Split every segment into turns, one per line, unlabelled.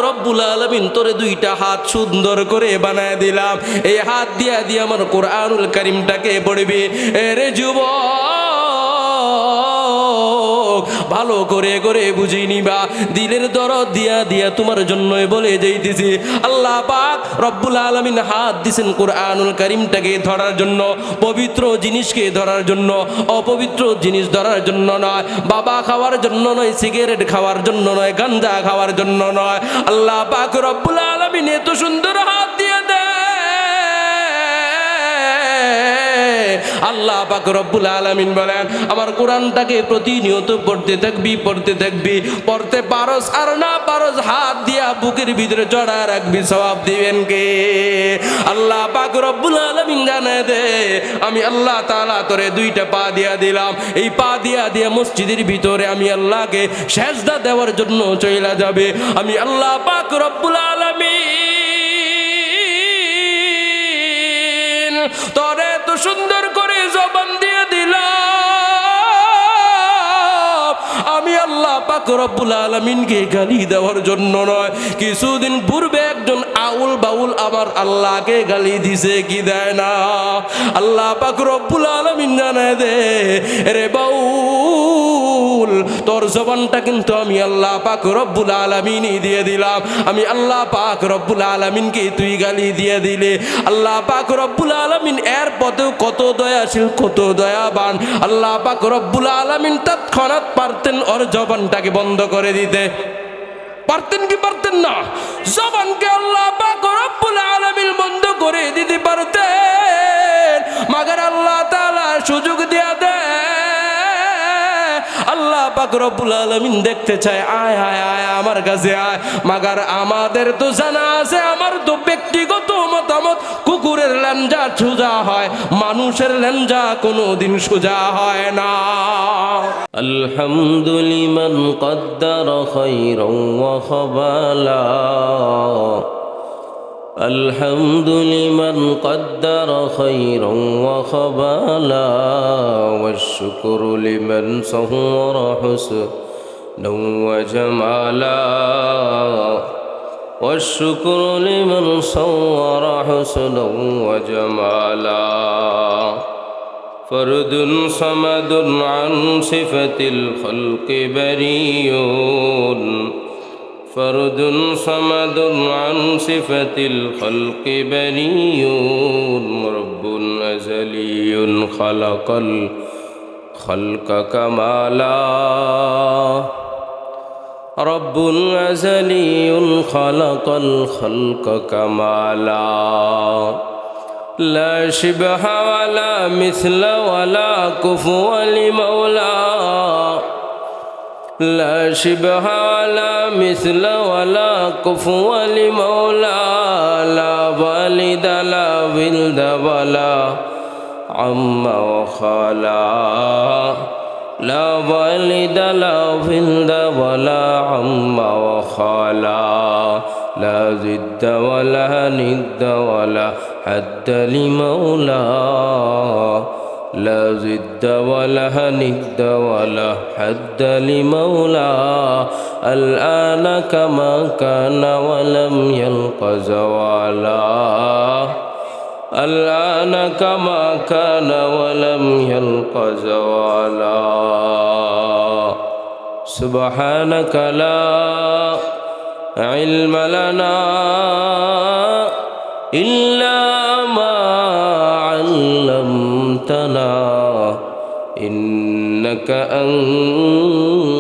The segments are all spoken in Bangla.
রব্বুল আলামিন তোরে দুইটা হাত সুন্দর করে বানায় দিলাম, এই হাত দিয়া দিয়ে আমার কোরআনুল কারীমটাকে পড়বি। রে যুবক, ভালো করে করে বুঝি নিবা, দিলের দরদ দিয়া দিয়া তোমার জন্যই বলে যাইতেছি। আল্লাহ পাক রব্বুল আলামিন হাত দিছেন কোরআনুল কারীমটাকে ধরার জন্য, পবিত্র জিনিসকে ধরার জন্য, অপবিত্র জিনিস ধরার জন্য নয়, বাবা খাওয়ার জন্য নয়, সিগারেট খাওয়ার জন্য নয়, গাঞ্জা খাওয়ার জন্য নয়। আল্লাহ পাক রব্বুল আলামিন এত সুন্দর হাত দিয়ে দেয়। আল্লাহ পাক রব্বুল আলামিন বলেন, আমার কোরআনটাকে প্রতিনিয়ত পড়তে থাকবি, পড়তে থাকবি, পড়তে পারস আর না পারস হাত দিয়া বুকের ভিতরে জড়া রাখবি, সওয়াব দিবেন কে? আল্লাহ পাক রব্বুল আলামিন জানায় দে, আমি আল্লাহ তাআলা তোরে দুইটা পা দিয়া দিলাম, এই পা দিয়া দিয়া মসজিদের ভিতরে আমি আল্লাহকে সেজদা দেওয়ার জন্য চইলা যাবে। আমি আল্লাহ পাক রব্বুল আলামিন তোরে এত সুন্দর করে জবান দিয়ে দিলাম, আমি আল্লাহ পাক রব্বুল আলামিনকে গালি দেওয়ার জন্য নয়। কিছুদিন পূর্বে একজন আউল বাউল আমার আল্লাহকে গালি দিছে, কি দেয় না? আল্লাহ পাক রব্বুল আলামিন জানায় দে, রে বাউল, তোর জবানটা কিন্তু আমি আল্লাহ পাক রব্বুল আলামিনই দিয়ে দিলাম। আমি আল্লাহ পাক রব্বুল আলামিনকে তুই গালি দিয়ে দিলে। আল্লাহ পাক রব্বুল আলামিন এর পথেও কত দয়াশীল, কত দয়াবান। আল্লাহ পাক রব্বুল আলামিন তৎক্ষণাৎ পারতেন ওর জবানটাকে বন্ধ করে দিতে, পারতেন কি পারতেন না? জবানকে আল্লাহ পাক রব্বুল আলামিন বন্ধ করে দিতে পারতেন, মাগার আল্লাহ তাআলা সুযোগ দিয়া দেয়। আল্লাহ পাক রব্বুল আলামিন দেখতে চায়, আয় আয় আয় আমার কাছে আয়। মাগার আমাদের তো জানা আছে, আমার তো ব্যক্তিগত মতামত, কুকুরের লেঞ্জা সোজা হয়, মানুষের লেঞ্জা কোনোদিন সোজা হয় না।
আলহামদুলিমান কদ্দার খায়রান ওয়া খাবালা, আলহামদুলিমান কদ্দার খায়রান ওয়া খাবালা, ওয়াশ-শুকরু লিমান সাওয়ারা হুসনান ওয়া জামালা, ওয়াশ-শুকরু লিমান সাওয়ারা হুসনান ওয়া জামালা। ফরদুন সামাদুন আন সিফাতিল খালকি বারিয়ুন, ফরদুন সামাদুন আন সিফাতিল খালকি বারিয়ুন, রব্বুন আযালিয়ুন খালাকাল খালকা কামালা, রব্বুন আযালিয়ুন খালাকাল খালকা কামালা। لا شبه ولا مثل ولا كفو لمولى، لا شبه ولا مثل ولا كفو لمولى، لا والد لا ولد ولا عم وخالا، لا والد لا ولد ولا عم وخالا، لا ضد ولا ند ولا حد لمولى، لا ضد ولا ند ولا حد لمولى، الآن كما كان ولم يلق زوالا، الآن كما كان ولم يلق زوالا. سبحانك لا علم لنا إلا ما علمتنا إنك أنت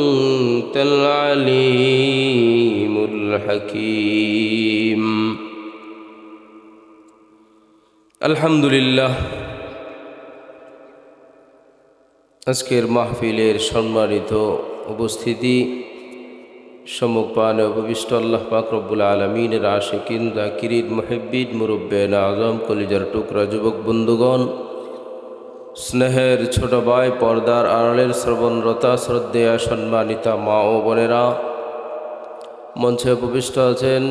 العليم الحكيم. الحمد لله. আজকের মাহফিলের সম্মানিত উপস্থিতি, সম্মুখপানে উপবিষ্ট আল্লাহ পাক রব্বুল আলামিনের আশিকিন, যাকিরিন, মুহিব্বিন, মুরব্বিয়ান আযম, কলিজার টুকরা যুবক বন্ধুগণ, স্নেহের ছোট ভাই, পর্দার আড়ালের শ্রবণরতা শ্রদ্ধেয়া সম্মানিতা মা ও বোনেরা, মঞ্চে উপবিষ্ট আছেন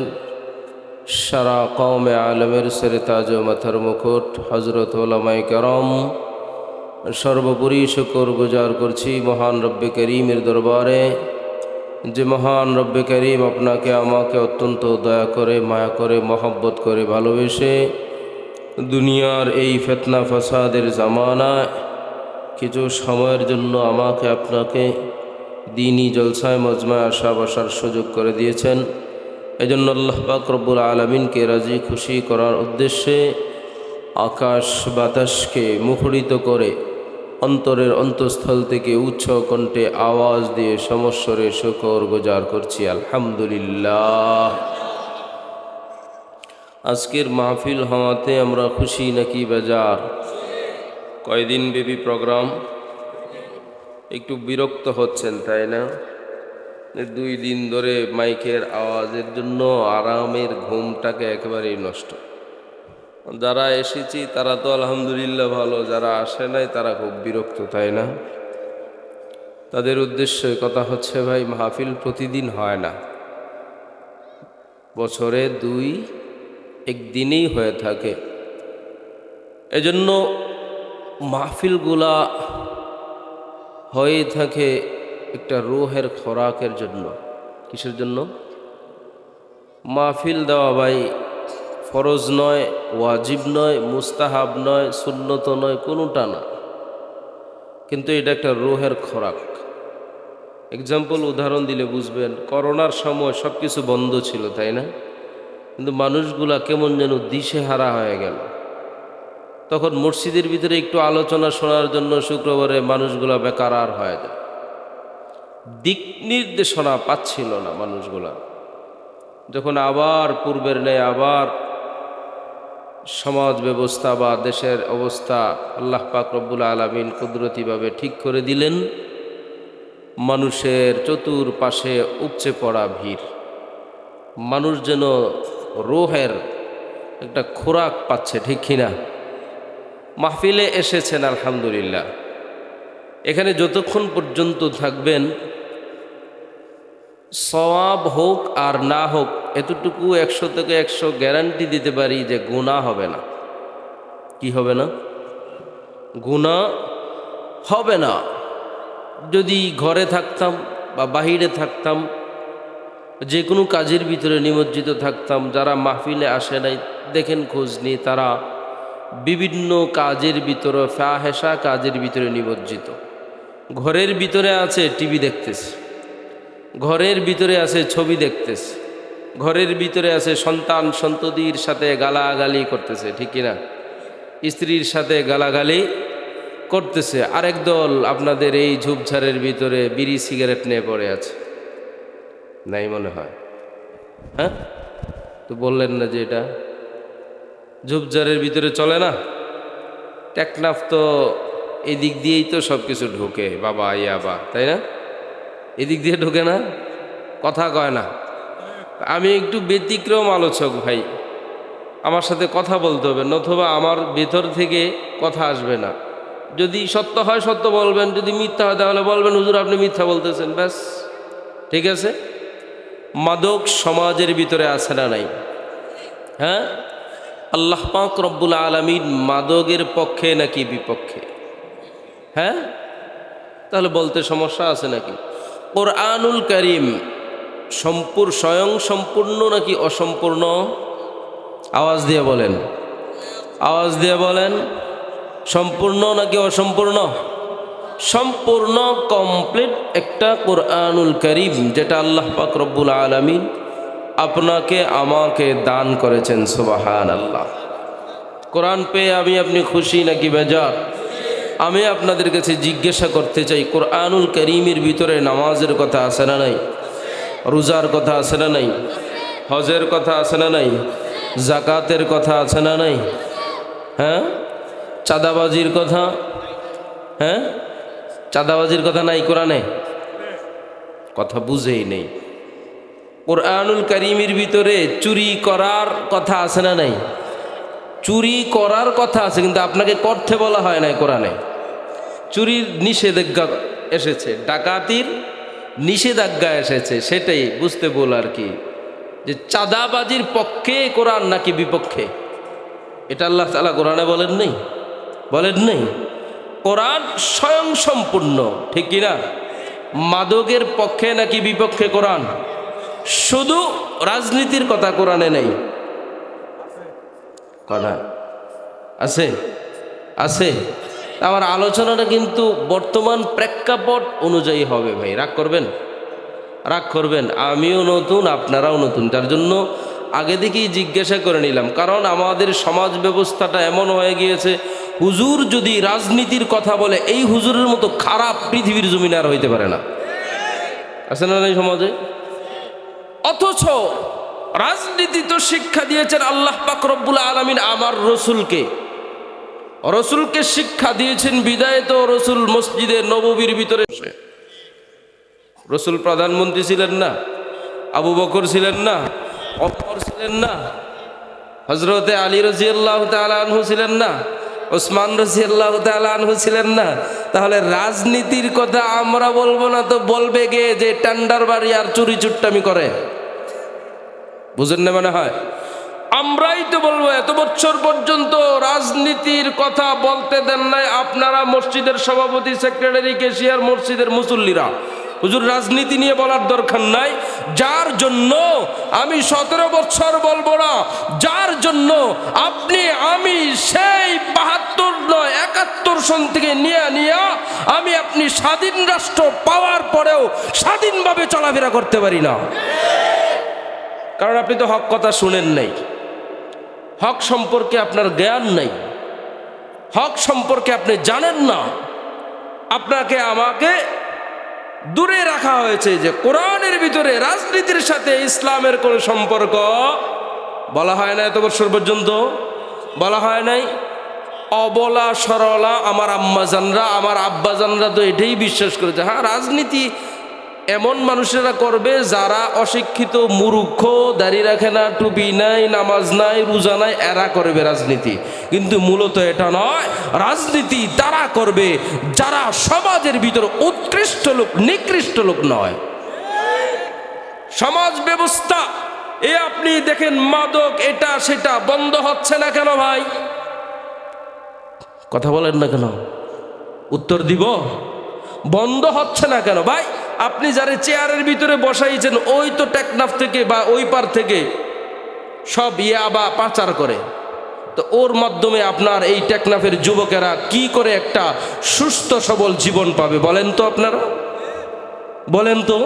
সারা কওমে আলমের সেরে তাজ ও মাথার মুকুট হযরত উলামায়ে কেরাম। সর্বোপরি শুকর গুজার করছি মহান রব্বে করিমের দরবারে, যে মহান রব্বে করিম আপনাকে আমাকে অত্যন্ত দয়া করে, মায়া করে, মহব্বত করে, ভালোবেসে দুনিয়ার এই ফিতনা ফাসাদের জামানায় কিছু সময়ের জন্য আমাকে আপনাকে দ্বীনি জলসায় মজমায় আসা বসার সুযোগ করে দিয়েছেন। এজন্য আল্লাহ পাক রব্বুল আলামিনকে রাজি খুশি করার উদ্দেশ্যে আকাশ বাতাসকে মুখরিত করে অন্তরের অন্তঃস্থল থেকে উচ্চ কণ্ঠে আওয়াজ দিয়ে সমস্বরে শুকর গুজার করছি আলহামদুলিল্লাহ। আজকের মাহফিল হওয়াতে আমরা খুশি নাকি বেজার? কয়দিন ব্যাপী প্রোগ্রাম? একটু বিরক্ত হচ্ছেন তাই না? 2 দিন ধরে মাইকের আওয়াজের জন্য আরামের ঘুমটাকে একেবারেই নষ্ট। যারা এসেছি তারা তো আলহামদুলিল্লাহ ভালো, যারা আসে নাই তারা খুব বিরক্ত, তাই না? তাদের উদ্দেশ্যে কথা হচ্ছে, ভাই মাহফিল প্রতিদিন হয় না, বছরে 2-1 দিনেই হয়ে থাকে। এজন্য মাহফিলগুলা হয়ে থাকে একটা রূহের খোরাকের জন্য। কিসের জন্য? মাহফিল দেওয়া ভাই ফরজ নয়, ওয়াজিব নয়, মুস্তাহাব নয়, সুন্নত নয়, কোনোটা না, কিন্তু এটা একটা রূহের খোরাক। এক্সাম্পল, উদাহরণ দিলে বুঝবেন। করোনার সময় সব কিছু বন্ধ ছিল, তাই না? কিন্তু মানুষগুলা কেমন যেন দিশেহারা হয়ে গেল। তখন মসজিদের ভিতরে একটু আলোচনা শোনার জন্য শুক্রবারে মানুষগুলা বেকার হয়ে যায়। দিক নির্দেশনা পাচ্ছিল না মানুষগুলা। যখন আবার পূর্বের ন্যায় আবার সমাজ ব্যবস্থা বা দেশের অবস্থা আল্লাহ পাক রব্বুল আলামিন কুদরতিভাবে ঠিক করে দিলেন, মানুষের চতুর্পাশে উপচে পড়া ভিড়, মানুষ যেন রূহের একটা খোরাক পাচ্ছে, ঠিক কিনা? মাহফিলে এসেছেন আলহামদুলিল্লাহ। এখানে যতক্ষণ পর্যন্ত থাকবেন, সওয়াব হোক আর না হোক, এতটুকু 100 থেকে 100 গ্যারান্টি দিতে পারি যে গুনাহ হবে না। কি হবে না? গুনাহ হবে না। যদি ঘরে থাকতাম বা বাহিরে থাকতাম, যে কোনো কাজের ভিতরে নিমজ্জিত থাকতাম, যারা মাহফিলে আসে নাই দেখেন খোঁজ নিয়ে, তারা বিভিন্ন কাজের ভিতরে, ফাহেসা কাজের ভিতরে নিমজ্জিত। ঘরের ভিতরে আছে টিভি দেখতেছে, ঘরের ভিতরে আছে ছবি দেখতেছে, ঘরের ভিতরে আছে সন্তান সন্ততির সাথে গালাগালি করতেছে, ঠিক কিনা? স্ত্রীর সাথে গালাগালি করতেছে। আরেক দল আপনাদের এই ঝোপঝাড়ের ভিতরে বিড়ি সিগারেট নিয়ে পড়ে আছে, নাই মনে হয়? হ্যাঁ, তো বললেন না যে এটা ঝোপঝাড়ের ভিতরে চলে না? টেকনাফ তো এদিক দিয়েই তো সব কিছু ঢোকে, বাবা ইয়াবা, তাই না? এদিক দিয়ে ঢোকে না, কথা কয় না। আমি একটু ব্যতিক্রম আলোচক ভাই, আমার সাথে কথা বলতে হবে, নতুবা আমার ভেতর থেকে কথা আসবে না। যদি সত্য হয় সত্য বলবেন, যদি মিথ্যা হয় তাহলে বলবেন হুজুর আপনি মিথ্যা বলতেছেন, ব্যাস, ঠিক আছে? মাদক সমাজের ভিতরে আছে না নাই? হ্যাঁ, আল্লাহ পাক রব্বুল আলামিন মাদকের পক্ষে নাকি বিপক্ষে? হ্যাঁ, তাহলে বলতে সমস্যা আছে নাকি? কোরআনুল কারীম স্বয়ং সম্পূর্ণ নাকি অসম্পূর্ণ? আওয়াজ দিয়ে বলেন, আওয়াজ দিয়ে বলেন, সম্পূর্ণ নাকি অসম্পূর্ণ? সম্পূর্ণ কমপ্লিট একটা কোরআনুল কারীম, যেটা আল্লাহ পাক রব্বুল আলামিন আপনাকে আমাকে দান করেছেন। সুবহানাল্লাহ। কোরআন পেয়ে আমি আপনি খুশি নাকি বেজার? আমি আপনাদের কাছে জিজ্ঞাসা করতে চাই, কোরআনুল কারীমের ভিতরে নামাজের কথা আছে না নাই? রোজার কথা আছে না নাই? হজের কথা আছে না নাই? জাকাতের কথা আছে না নাই? হ্যাঁ, চাঁদাবাজির কথা, হ্যাঁ, চাঁদাবাজির কথা নাই কোরআনে? কথা বুঝেই নেই। কোরআনুল কারীমের ভিতরে চুরি করার কথা আছে না নাই? চুরি করার কথা আছে, কিন্তু আপনাকে করতে বলা হয় নাই কোরআনে। চুরির নিষেধাজ্ঞা এসেছে, ডাকাতির নিষেধাজ্ঞা এসেছে, সেটাই বুঝতে বল আর কি, যে চাঁদাবাজির পক্ষে কোরআন নাকি বিপক্ষে, এটা আল্লাহ তাআলা কোরআনে বলেন নেই? বলেন নেই? কোরআন স্বয়ং সম্পূর্ণ, ঠিক কিনা?
মাদকের পক্ষে নাকি বিপক্ষে কোরআন? শুধু রাজনীতির কথা কোরআনে নেই। কথা আছে আছে। আমার আলোচনাটা কিন্তু বর্তমান প্রেক্ষাপট অনুযায়ী হবে ভাই, রাগ করবেন? রাগ করবেন? আমিও নতুন, আপনারাও নতুন, তার জন্য আগে থেকেই জিজ্ঞাসা করে নিলাম। কারণ আমাদের সমাজ ব্যবস্থাটা এমন হয়ে গিয়েছে, হুজুর যদি রাজনীতির কথা বলে, এই হুজুরের মতো খারাপ পৃথিবীর জমিনে আর হইতে পারে না। আছে না এই সমাজে? অথচ রাজনীতি তো শিক্ষা দিয়েছেন আল্লাহ পাক রব্বুল আলামিন আমার রসুলকে। রসুলকে শিক্ষা দিয়েছেন বিদায় তো রসুল মসজিদে নববীর ভিতরে বসে। রসুল প্রধানমন্ত্রী ছিলেন না? আবু বকর ছিলেন না? ওমর ছিলেন না? হজরতে আলী রাদিয়াল্লাহু তাআলা আনহু ছিলেন না? ওসমান রাদিয়াল্লাহু তাআলা আনহু ছিলেন না? তাহলে রাজনীতির কথা আমরা বলবো না তো বলবে গে যে টেন্ডার বাড়ি আর চুরি চুট্টামি করে? বুঝেন না মনে হয়? আমরাই তো বলবো। এত বছর পর্যন্ত রাজনীতির কথা বলতে দেন নাই আপনারা, মসজিদের সভাপতি, সেক্রেটারি, ক্যাশিয়ার, মসজিদের মুসল্লিরা। হুজুর রাজনীতি নিয়ে বলার দরকার নাই। যার জন্য আমি 17 বছর বলবো না, যার জন্য আপনি আমি সেই 72 নয় 71 সন থেকে নিয়ে আমি আপনি স্বাধীন রাষ্ট্র পাওয়ার পরেও স্বাধীনভাবে চলাফেরা করতে পারি না। কারণ আপনি তো হক কথা শুনেন নাই, হক সম্পর্কে আপনার জ্ঞান নাই, হক সম্পর্কে আপনি জানেন না। আপনাকে আমাকে দূরে রাখা হয়েছে যে কোরআনের ভিতরে রাজনীতির সাথে ইসলামের কোনো সম্পর্ক বলা হয় না। এত বছর পর্যন্ত বলা হয় নাই। অবলা সরলা আমার আম্মাজানরা, আমার আব্বাজানরা তো এটাই বিশ্বাস করেছে। হ্যাঁ, রাজনীতি এমন মানুষেরা করবে যারা অশিক্ষিত, মূর্খ, দাড়ি রাখে না, টুপি নাই, নামাজ নাই, রোজা নাই, এরা করবে রাজনীতি। কিন্তু মূলত এটা নয়। রাজনীতি তারা করবে যারা সমাজের ভিতর উৎকৃষ্ট লোক, নিকৃষ্ট লোক নয়। সমাজ ব্যবস্থা আপনি দেখেন, মাদক এটা সেটা বন্ধ হচ্ছে না কেন ভাই? কথা বলেন না কেন? উত্তর দিব। বন্ধ হচ্ছে না কেন ভাই? আপনি যারা চেয়ারের ভিতরে বসাইছেন, ওই তো টেকনাফ থেকে বা ওই পার থেকে সব ইয়াবা পাচার করে। তো ওর মাধ্যমে আপনার এই টেকনাফের যুবকেরা কি করে একটা সুস্থ সবল জীবন পাবে বলেন তো? আপনারা বলেন তো।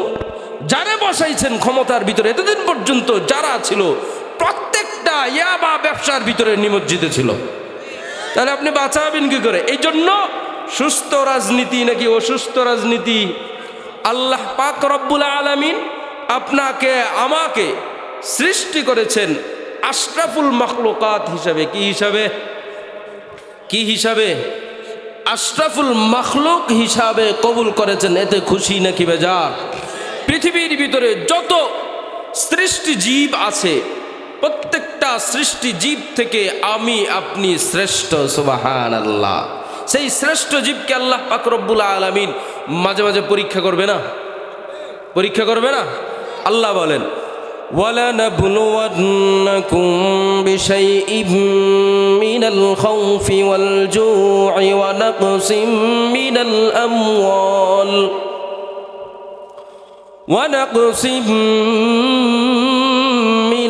যারা বসাইছেন ক্ষমতার ভিতরে এতদিন পর্যন্ত যারা ছিল, প্রত্যেকটা ইয়াবা ব্যবসার ভিতরে নিমজ্জিত ছিল। তাহলে আপনি বাঁচাবেন কি করে? এই জন্য সুস্থ রাজনীতি নাকি অসুস্থ রাজনীতি? আল্লাহ পাক রব্বুল আলামিন আপনাকে আমাকে সৃষ্টি করেছেন আশরাফুল মাখলুকাত হিসাবে। কি হিসাবে? কি হিসাবে? আশরাফুল মাখলুক হিসাবে কবুল করেছেন। এতে খুশি নাকি বেজার? পৃথিবীর ভিতরে যত সৃষ্টি জীব আছে, প্রত্যেকটা সৃষ্টি জীব থেকে আমি আপনি শ্রেষ্ঠ। সুবহানাল্লাহ। সেই শ্রেষ্ঠ জীবকে আল্লাহ পাক রব্বুল আলামিন মাঝে মাঝে পরীক্ষা করবে না? পরীক্ষা করবে না? আল্লাহ বলেন, وَلَنَبْلُوَنَّكُمْ بِشَيْءٍ مِّنَ الْخَوْفِ وَالْجُوعِ وَنَقْصٍ مِّنَ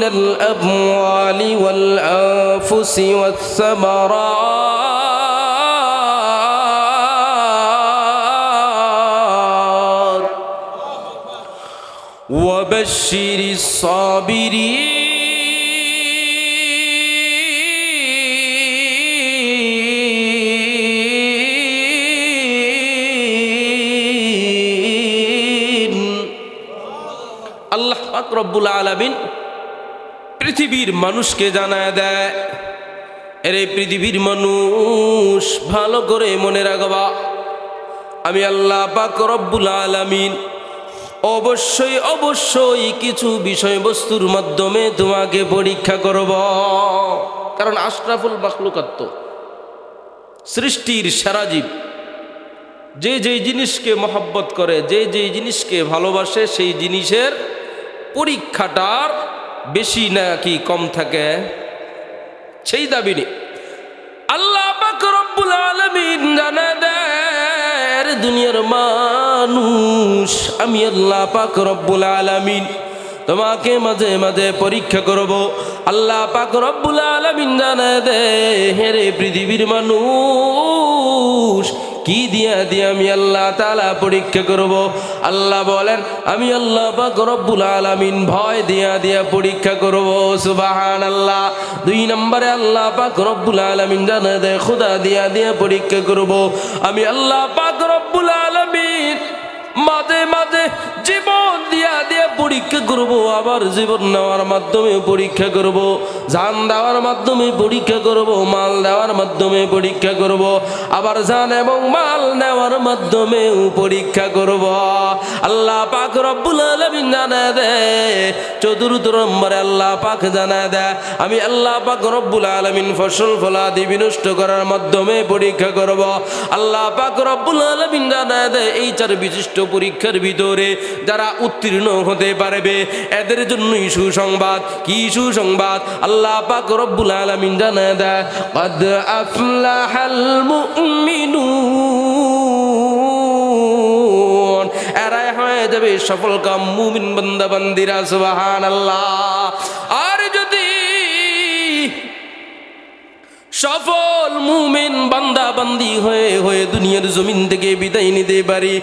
الْأَمْوَالِ وَالْأَنفُسِ وَالثَّمَرَاتِ وَبَشِّرِ الصَّابِرِينَ। আল্লাহ পাক রব্বুল আলামিন পৃথিবীর মানুষকে জানায় দেয়, এরে পৃথিবীর মানুষ ভালো করে মনে রাখবা, আমি আল্লাহ পাক রব্বুল আলামিন অবশ্যই অবশ্যই কিছু বিষয়বস্তুর মাধ্যমে তোমাকে পরীক্ষা করব। কারণ আশরাফুল মাখলুকাত, সৃষ্টির সেরা জীব, যে যেই জিনিসকে মহব্বত করে, যে যেই জিনিসকে ভালোবাসে, সেই জিনিসের পরীক্ষাটার বেশি নাকি কম থাকে সেই দাবি নেই। আল্লাহ পাক রব্বুল আলামিন জানা দেয়, দুনিয়ার মানুষ আমি আল্লাহ পাক রব্বুল আলামিন তোমাকে মাঝে মাঝে পরীক্ষা করব। আল্লাহ পাক রব্বুল আলামিন জানায় দে, হে রে পৃথিবীর মানুষ, কি দিয়া দিয়া আমি আল্লাহ তাআলা পরীক্ষা করব। আল্লাহ বলেন, আমি আল্লাহ পাক রব্বুল আলামিন ভয় দিয়া দিয়া পরীক্ষা করব। সুবহানাল্লাহ। 2 নম্বরে আল্লাহ পাক রব্বুল আলামিন জানায় দে, খোদা দিয়া দিয়া পরীক্ষা করব। আমি আল্লাহ পাক রব্বুল আলামিন মাঝে মাঝে জীবন দিয়া দিয়া পরীক্ষা করব, আবার জীবন নেওয়ার মাধ্যমে পরীক্ষা করব, জান দেওয়ার মাধ্যমে পরীক্ষা করব, মাল দেওয়ার মাধ্যমে পরীক্ষা করব, আবার জান এবং মাল নেওয়ার মাধ্যমেও পরীক্ষা করব। আল্লাহ পাক রব্বুল আলামিন জানায় দে। 4 নম্বরে আল্লাহ পাক জানায় দে, আমি আল্লাহ পাক রব্বুল আলামিন ফসল ফলাদি বিনষ্ট করার মাধ্যমে পরীক্ষা করব। আল্লাহ পাক রব্বুল আলামিন জানায় দে, এই 4 বিশিষ্ট পরীক্ষার ভিতরে যারা উত্তীর্ণ হতে পারবে এদের জন্যই সুসংবাদ। কি সুসংবাদ? আল্লাহ পাক রব্বুল আলামিন জানায় দেয়, قد أفلح المؤمنون, এরাই হয়ে যাবে সফল কাম মুমিন বান্দা বান্দিরা। সুবহানাল্লাহ। আর যদি সফল মুমিন বান্দা বান্দি হয়ে হয়ে দুনিয়ার জমিন থেকে বিদায় নিতে পারি,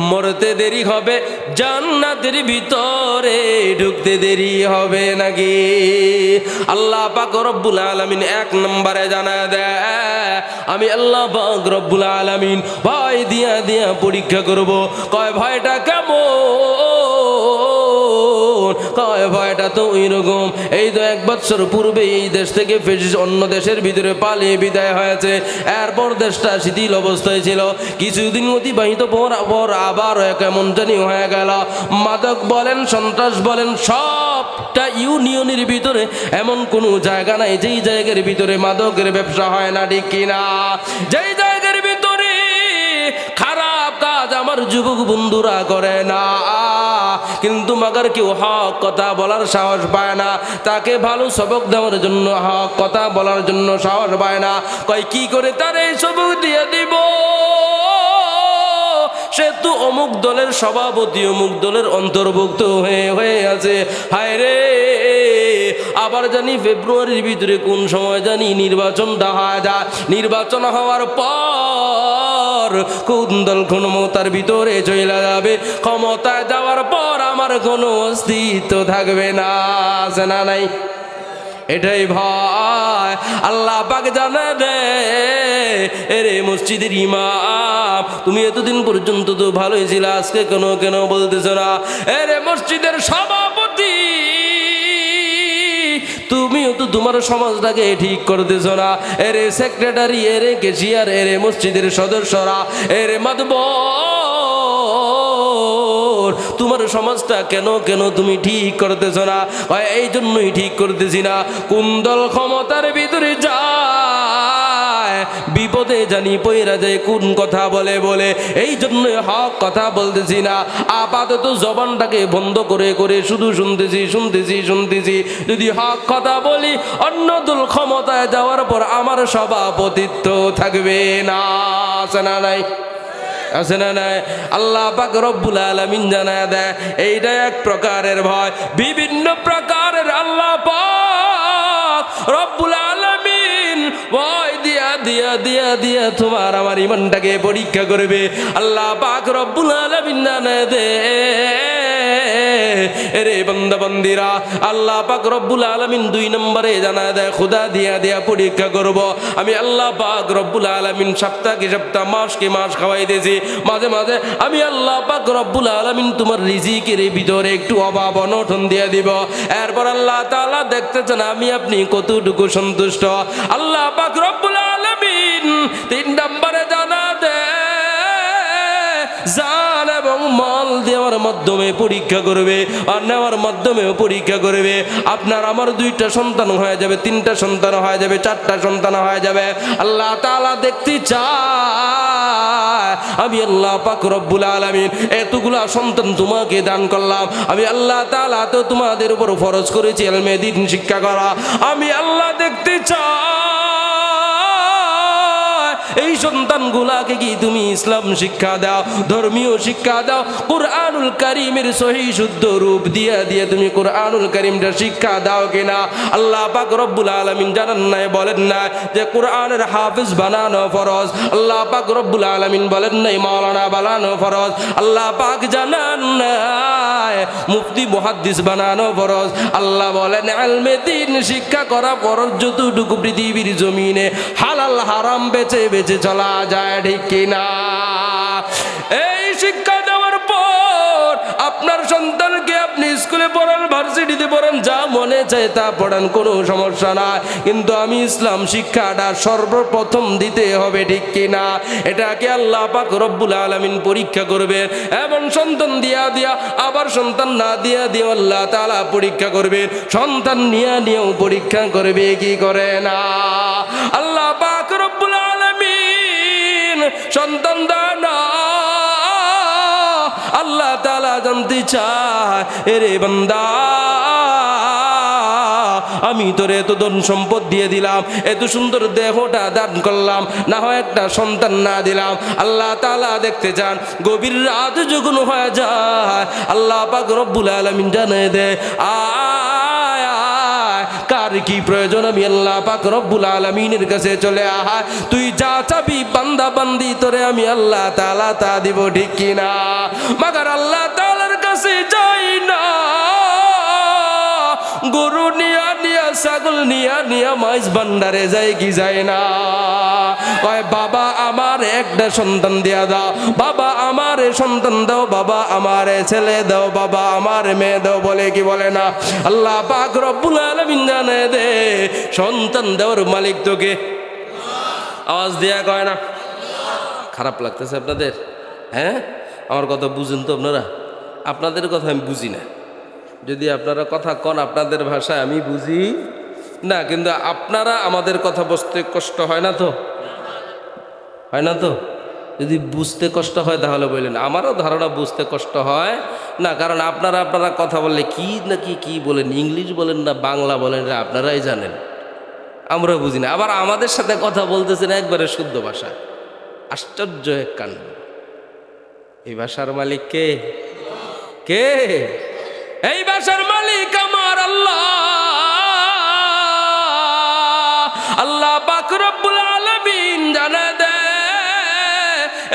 মরতে দেরি হবে, জান্নাতের ভিতরে ঢুকতে দেরি হবে নাকি? আল্লাহ পাক রব্বুল আলামিন 1 নম্বরে জানায় দেয়, আমি আল্লাহ পাক রব্বুল আলামিন ভয় দিয়া দিয়া পরীক্ষা করব। কয় ভয়টা কেমন? কয় ভয়টা তো ওইরকম, এই তো 1 বছর পূর্বে এই দেশ থেকে অন্য দেশের ভিতরে পালিয়ে বিদায় হয়েছে, এরপর দেশটা শিথিল অবস্থায় ছিল, কিছুদিন অতিবাহিত পর আবার কেমন জানি হয়ে গেল। মাদক বলেন, সন্ত্রাস বলেন, সবটা ইউনিয়নের ভিতরে এমন কোনো জায়গা নাই যেই জায়গার ভিতরে মাদকের ব্যবসা হয় না, ঠিক কিনা? যেই জায়গার ভিতরে খারাপ কাজ আমার যুবক বন্ধুরা করে না, কিন্তু মাগার কেউ হক কথা বলার সাহস পায় না, তাকে ভালো সবক দেওয়ার জন্য, হক কথা বলার জন্য সাহস পায় না। কয় কি করে তার এই সবক দিয়ে দিব? সে তো অমুক দলের সভাপতি, অমুক দলের অন্তর্ভুক্ত হয়ে আছে। হায় রে, আবার জানি ফেব্রুয়ারির ভিতরে কোন সময় জানি নির্বাচনটা হয়ে যায়, নির্বাচন হওয়ার পর কোন দল ক্ষমতার ভিতরে চলে যাবে, ক্ষমতায় যাওয়ার পর আমার কোনো অস্তিত্ব থাকবে না। আছে না নাই? এটাই ভয়। আল্লাহ পাক জানে রে, এরে মসজিদের ইমাম, তুমি এতদিন পর্যন্ত তো ভালোই ছিল, আজকে কেন বলতেছ না? এরে মসজিদের সভাপতি, তুমিও তো তোমার সমাজটাকে ঠিক করতেছ না। এরে সেক্রেটারি, এরে ক্যাশিয়ার, এরে মসজিদের সদস্যরা, এরে মাতবর, তোমার সমাজটা কেন তুমি ঠিক করতেছ না? এই জন্যই ঠিক করতেছি না। কোন দল ক্ষমতার ভিতরে যায়, বিপদে জানি পয়রা যায় কোন কথা বলে, এই জন্য হক কথা বলতেছি না। আপাতত জবানটাকে বন্ধ করে শুধু শুনতেছি। যদি হক কথা বলি, অন্য দল ক্ষমতায় যাওয়ার পর আমার সভাপতিত্ব থাকবে না। আছে না নাই? আছে না নাই? আল্লাহ পাক রব্বুল আলামিন জানায় দেয়, এইটা এক প্রকারের ভয়। বিভিন্ন প্রকারের আল্লাহ পাক রব্বুল আলামিন ভয় দিয়া তোমার আমার ইমানটাকে পরীক্ষা করবে। আল্লাহ পাক রব্বুল আলামিন জানায় দেয়, এরে বান্দা বান্দিরা, আল্লাহ পাক রব্বুল আলামিন 2 নম্বরে জানায় দেয়, খোদা দিয়া পরীক্ষা করব। আমি আল্লাহ পাক রব্বুল আলামিন সপ্তাহকে সপ্তাহ, মাসকে মাস খাওয়াইতেছি, মাঝে মাঝে আমি আল্লাহ পাক রব্বুল আলামিন তোমার রিজিকের ভিতরে একটু অভাব অনটন দিয়ে দিব। এরপর আল্লাহ তাআলা দেখতেছেন আমি আপনি কতটুকু সন্তুষ্ট। আল্লাহ পাক রব্বুল আলামিন 3 নম্বরে জানা দেয়, জান এবং মাল দেওয়ার মাধ্যমে পরীক্ষা করবে, আর নেওয়ার মাধ্যমেও পরীক্ষা করবে। আপনার আমার 2টা সন্তান হয়ে যাবে, 3টা সন্তান হয়ে যাবে, 4টা সন্তান হয়ে যাবে। আল্লাহ তাআলা দেখতে চায় আমি আল্লাহ পাক রব্বুল আলামিন এতগুলা সন্তান তোমাকে দান করলাম, আমি আল্লাহ তাআলা তো তোমাদের উপর ফরজ করেছি ইলমে দ্বীন শিক্ষা করা। আমি আল্লাহ দেখতে চাই এই সন্তানগুলাকে কি তুমি ইসলাম শিক্ষা দাও, ধর্মীয় শিক্ষা দাও, কুরআনুল কারীমের সহি শুদ্ধ রূপ দিয়ে দিয়ে তুমি কুরআনুল কারীমটা শিক্ষা দাও কিনা? আল্লাহ পাক রব্বুল আলামিন জানান নাই, বলেন না যে কুরআনের হাফেজ বানানো ফরজ। আল্লাহ পাক রব্বুল আলামিন বলেন নাই মাওলানা বানানো ফরজ। আল্লাহ পাক জানান নাই মুফতি মুহাদ্দিস বানানো ফরজ। আল্লাহ বলেন ইলমে দ্বীন শিক্ষা করা ফরজ যতটুকু পৃথিবীর জমিনে হালাল হারাম বেছে বেছে চলা যায়, ঠিক কিনা? এই শিক্ষা দেওয়ার পর আপনার সন্তানকে আপনি স্কুলে পড়ান, ভার্সিটিতে পড়ান, যা মনে চায় তা পড়ান, কোনো সমস্যা নাই, কিন্তু আমি ইসলাম শিক্ষাটা সর্বপ্রথম দিতে হবে, ঠিক কিনা? এটাকে আল্লাহ পাক রব্বুল আলামিন পরীক্ষা করবেন, এবং সন্তান দিয়া দিয়া আবার সন্তান না দিয়া দিয়ে আল্লাহ তাআলা পরীক্ষা করবেন, সন্তান নিয়েও পরীক্ষা করবে, কি করে না? আল্লাহ পাক রব্বুল আলামিন সন্তান দান আল্লাহ তাআলা জানতে চায়, এরে বান্দা আমি তোরে এত ধন সম্পদ দিয়ে দিলাম, এত সুন্দর দেহটা দান করলাম, না হয় একটা সন্তান না দিলাম। আল্লাহ তাআলা দেখতে চান গভীর রাত যখন হয়ে যায় আল্লাহ পাক রব্বুল আলামিন জানিয়ে দেয় আয় আয় কার কি প্রয়োজন, আমি আল্লাহ পাক রব্বুল আলামিনের কাছে চলে আয়, তুই যা চাবি বান্দা বান্দি তোরে আমি আল্লাহ তাআলা তা দিব, ঠিক কিনা? মাগার আল্লাহ তাআলার কাছে যাই না গরু নিয়া নিয়া ছাগল নিয়া নিয়া মাইজ ভান্ডারে যায় কি যায় না? কয় বাবা আমার একটা সন্তান দিয়া দাও, বাবা আমার সন্তান দাও, বাবা আমার ছেলে দাও, বাবা আমার মেয়ে দাও, বলে কি বলে না? আল্লাহ পাক রব্বুল আলামিন জানে দে সন্তান দেওয়ার মালিক তোকে। আওয়াজ দিয়া কয় না? খারাপ লাগতেছে আপনাদের? হ্যাঁ, আমার কথা বুঝেন তো আপনারা? আপনাদের কথা আমি বুঝি না, যদি আপনারা কথা কন আপনাদের ভাষায় আমি বুঝি না, কিন্তু আপনারা আমাদের কথা বুঝতে কষ্ট হয় না তো? হয় না তো? যদি বুঝতে কষ্ট হয় তাহলে বললেন, আমারও ধারণা বুঝতে কষ্ট হয় না, কারণ আপনারা কথা বললে কি নাকি কি বলেন, ইংলিশ বলেন না বাংলা বলেন, আপনারাই জানেন, আমরা বুঝি না। আবার আমাদের সাথে কথা বলতেছেন একবারে শুদ্ধ ভাষা, আশ্চর্য এক কাণ্ড। এই ভাষার মালিক কে? কে? এই ভাষার মালিক আমার আল্লাহ। আল্লাহ পাক রব্বুল আলামিন জানা দে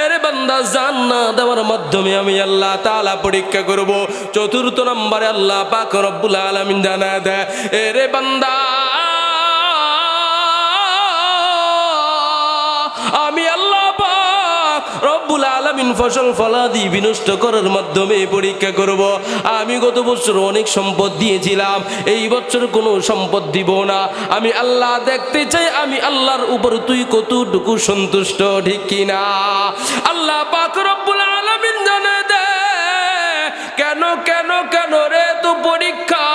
এরে বান্দা জান্নাত দেওয়ার মাধ্যমে আমি আল্লাহ তাআলা পরীক্ষা করব। চতুর্থ নম্বরে আল্লাহ পাক রব্বুল আলামিন জানা দে এরে বান্দা আমি আল্লাহ পাক রব্বুল আলামিন ফসল ফলাদি বিনষ্ট করার মাধ্যমে পরীক্ষা করব। আমি গত বছর অনেক সম্পদ দিয়েছিলাম, এই বছর কোনো সম্পদ দিব না। আমি আল্লাহ দেখতে চাই আমি আল্লাহর উপর তুই কতটুকু সন্তুষ্ট, ঠিক কিনা? আল্লাহ পাক রব্বুল আলামিন জানে দে কেন কেন কেন রে তো পরীক্ষা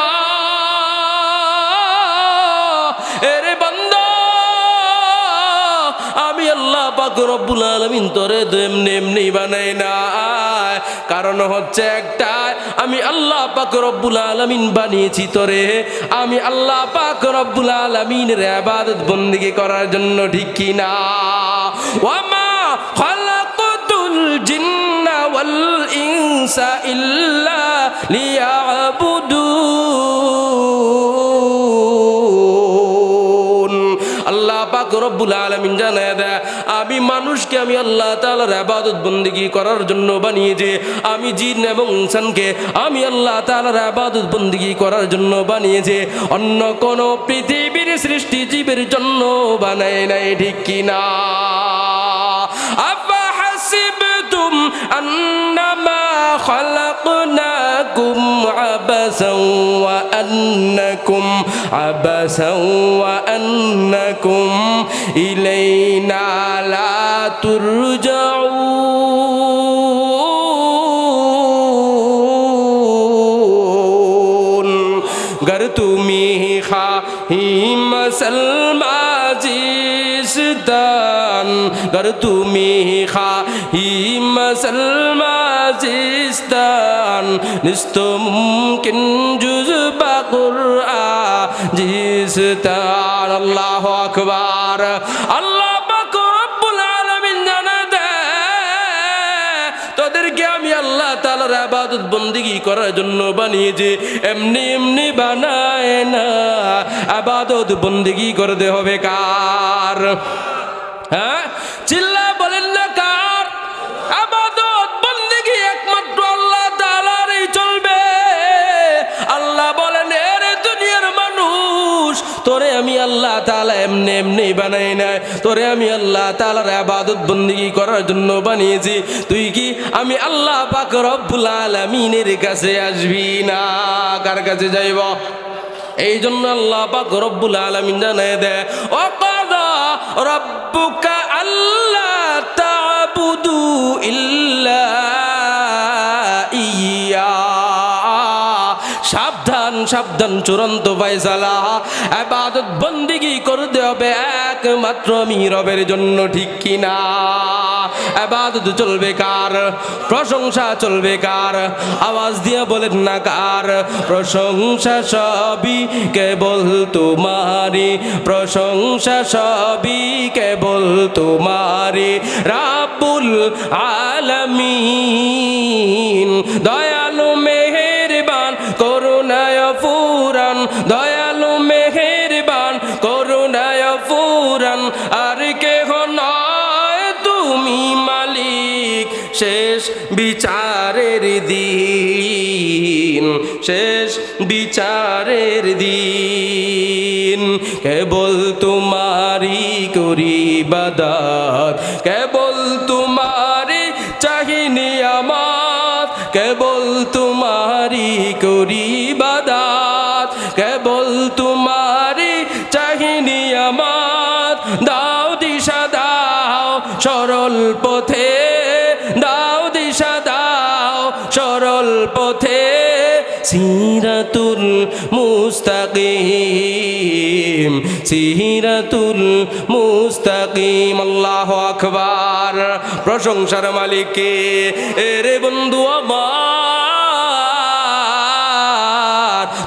এরে বান্দা আমি আল্লাহ পাক রব্বুল আলামিন তোরে এমনি এমনি বানাই না, কারণ হচ্ছে একটা আমি আল্লাহ পাক রব্বুল আলামিন বানিয়েছি তোরে আমি আল্লাহ পাক রব্বুল আলামিনের ইবাদত বندگی করার জন্য, ঠিক কিনা? ওয়ামা খালাকাতুল জিন্না ওয়াল ইনসা ইল্লা লিয়াবুদুন। আল্লাহ পাক রব্বুল আলামিন জানায় দেয় আমি মানুষকে আমি আল্লাহ তাআলার ইবাদত বندگی করার জন্য বানিয়েছি, আমি জিন এবং ইনসানকে আমি আল্লাহ তাআলার ইবাদত বندگی করার জন্য বানিয়েছি, অন্য কোন পৃথিবীর সৃষ্টি জীবের জন্য বানাই নাই, ঠিক কিনা? আফা হাসিবতুম আন্নামা খালাকনাকুম আবাসাও ওয়া আন্নাকুম ইলাইনা লা তুরজাউন। गर তুমি খাহি মুসলমাজিস্তান, गर তুমি খাহি মুসলমাজিস্তান নিस्तो মুমকিন জুজবা কুরআজিস্তান। আল্লাহু আকবার। আল্লাহ পাক রব্বুল ইবাদত বন্দেগী করার জন্য বানিয়েছে, এমনি এমনি বানায় না। ইবাদত বন্দেগী করতে হবে কার? হ্যাঁ, চিল্লা বলেন না কার? ইবাদত বন্দেগী একমাত্র আল্লাহ তাআলারই চলবে। আল্লাহ বলেন, এরে দুনিয়ার মানুষ, তোরে আমি আল্লাহ তাআলা এমনি এমনি বানাই নাই, তোরে আমি আল্লাহ তাআলার ইবাদত বন্দেগী করার জন্য বানিয়েছি। তুই কি আমি আল্লাহ পাক রব্বুল আলামিনের কাছে আসবি না? কার কাছে যাইব? এই জন্য আল্লাহ পাক রব্বুল আলামিন জানায় দেয়, ও কাদা রব্বুকা আল্লা তা'বুদু ইল্লা ইয়া। সাবধান সাবধান, চূড়ান্ত ফয়সালা, ইবাদত বন্দেগী করতে হবে একমাত্র আমি রবের জন্য, ঠিক কি না? ইবাদত চলবে কার? প্রশংসা চলবে কার? আওয়াজ দিয়ে বলেন না কার? প্রশংসা সবই কেবল তোমারি, প্রশংসা সবই কেবল তোমারি, রাব্বুল আলামিন। দয়ালু মেহেরবান করুণায় ফুরান, দয়ালু মেহেরবান করুণায় ফুরান, আর কেহ নয় তুমি মালিক শেষ বিচারের দিন, শেষ বিচারের দিন। কেবল তোমারি করি ইবাদত, কেবল তোমারি চাহি নিয়ামত, কেবল তোমারি করি ইবাদত, কেবল তোমারি চাহি নিয়ামত। দাও দিশা দাও সরল পথে, দাও দিশা দাও সরল পথে, সিরাতুল মুস্তাকিম, সিরাতুল মুস্তাকিম। আল্লাহু আকবার। প্রশংসার মালিক কে? এরে বন্ধু আমার,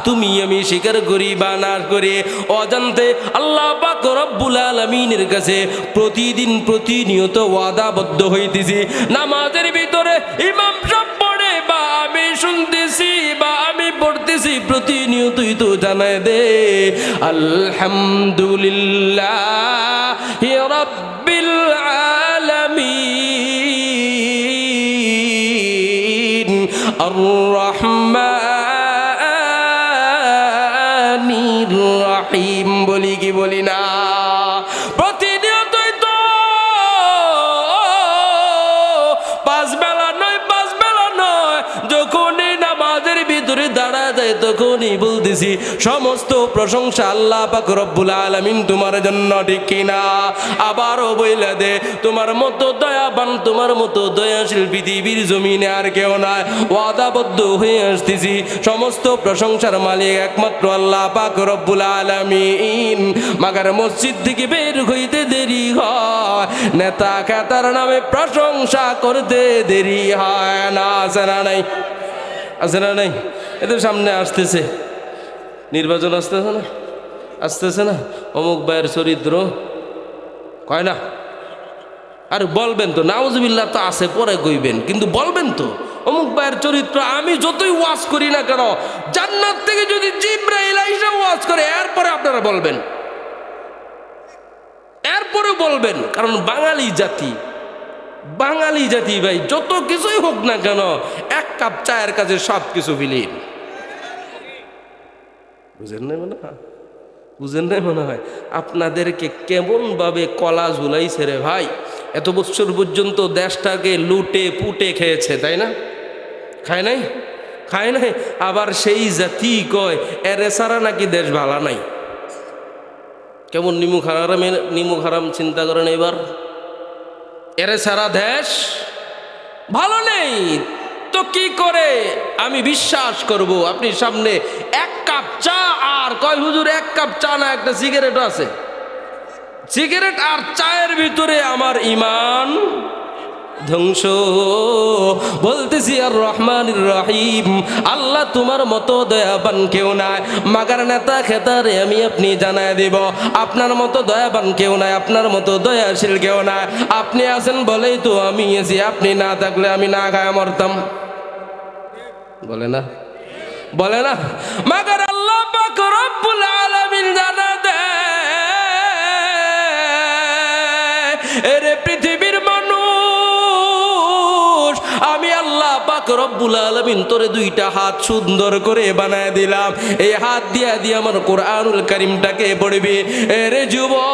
তুমি আমি স্বীকার করি বা না করি, অজান্তে আল্লাহ পাক রব্বুল আলামিনের কাছে প্রতিদিন প্রতিনিয়ত ওয়াদাবদ্ধ হইতেছি। নামাজের ভিতরে ইমাম সাহেব পড়ে বা আমি শুনতেছি বা আমি পড়তেছি, প্রতিনিয়তই তো জানায় দে আলহামদুলিল্লাহি রাব্বিল আলামিন আর রহমানির রহিম। বলি কি বলি না? প্রতিনিয়তই তো, পাঁচ বেলা নয়, পাঁচ বেলা নয়, যখনই নামাজের ভিতরে দাঁড়া যায় তখনই বলতেছি সমস্ত প্রশংসা আল্লাহ পাক রব্বুল আলামিন তোমার জন্য, ঠিক কিনা? আবারও বইলা দে, তোমার মতো দয়াবান, তোমার মতো দয়াশীল পৃথিবীর জমিনে আর কেউ নাই। ওয়াদাবদ্ধ হয়ে আসতেছি, সমস্ত প্রশংসার মালিক একমাত্র আল্লাহ পাক রব্বুল আলামিন। মাগার মসজিদ থেকে বের হইতে দেরি হয়, নেতা খেতার নামে প্রশংসা করতে দেরি হয় না। আছে না নাই? আছে না নাই? এদের সামনে আসতেছে নির্বাচন, আসতেছে না? আসতেছে না? অমুক ভাইয়ের চরিত্র কয় না? আর বলবেন তো নাউজুবিল্লাহ, তো আছে পরে কইবেন, কিন্তু বলবেন তো অমুক ভাইয়ের চরিত্র। আমি যতই ওয়াজ করি না কেন, জান্নাত থেকে যদি জিবরাইল আইসা ওয়াজ করে, এরপরে আপনারা বলবেন, এরপরে বলবেন। কারণ বাঙালি জাতি, বাঙালি জাতি ভাই, যত কিছুই হোক না কেন, এক কাপ চায়ের কাছে সব কিছু বিলীন। বুঝেন নাই মনে হয়? বুঝেন নাই মনে হয়? আপনাদেরকে কেমন ভাবে কলা ঝুলাইছে রে ভাই। এত বছর পর্যন্ত দেশটাকে লুটে পুটে খেয়েছে, তাই না? খায় নাই? খায় নাই। আবার সেই জাতি কয় এরে সারা নাকি দেশ ভালা নাই। কেমন নিমুখ হারাম চিন্তা করেন এবার। এরে সারা দেশ ভালো নেই তো কি করে আমি বিশ্বাস করব? আপনি সামনে এক কাপ চা আর কয় হুজুর এক কাপ চা না, একটা সিগারেটও আছে। সিগারেট আর চায়ের ভিতরে আমার ঈমান ধ্বংস। বলতেছি আর রহমানির রহিম, আল্লাহ তোমার মতো দয়াবান কেউ নাই। মাগার নেতা খেতারে আমি আপনি জানায় দিব, আপনার মতো দয়াবান কেউ নাই, আপনার মতো দয়াশীল কেউ নাই। আপনি আছেন বলেই তো আমি আছি, আপনি না থাকলে আমি না খায় মরতাম।
বলে না?
বলে না? মাগার আল্লাহ পাক রব্বুল আলামিন জানা দেয়, এরে পৃথিবীর মানুষ, আমি আল্লাহ পাক রব্বুল আলামিন তোরে দুইটা হাত সুন্দর করে বানায় দিলাম। এই হাত দিয়া দিয়ে আমার কোরআনুল কারীমটাকে পড়বি। এরে যুবক,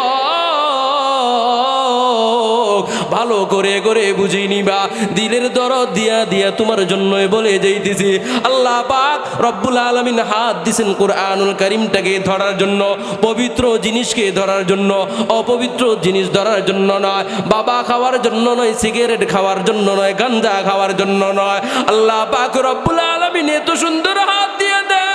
ভালো করে করে বুঝি নিবা, দিলের দরদ দিয়া দিয়া তোমার জন্যই বলে যাইতেছি। আল্লাহ পাক রব্বুল আলামিন হাত দিছেন কোরআনুল কারীমটাকে ধরার জন্য, পবিত্র জিনিসকে ধরার জন্য, অপবিত্র জিনিস ধরার জন্য নয়, বাবা খাওয়ার জন্য নয়, সিগারেট খাওয়ার জন্য নয়, গাঞ্জা খাওয়ার জন্য নয়। আল্লাহ পাক রব্বুল আলামিন এত সুন্দর হাত দিয়ে দেয়।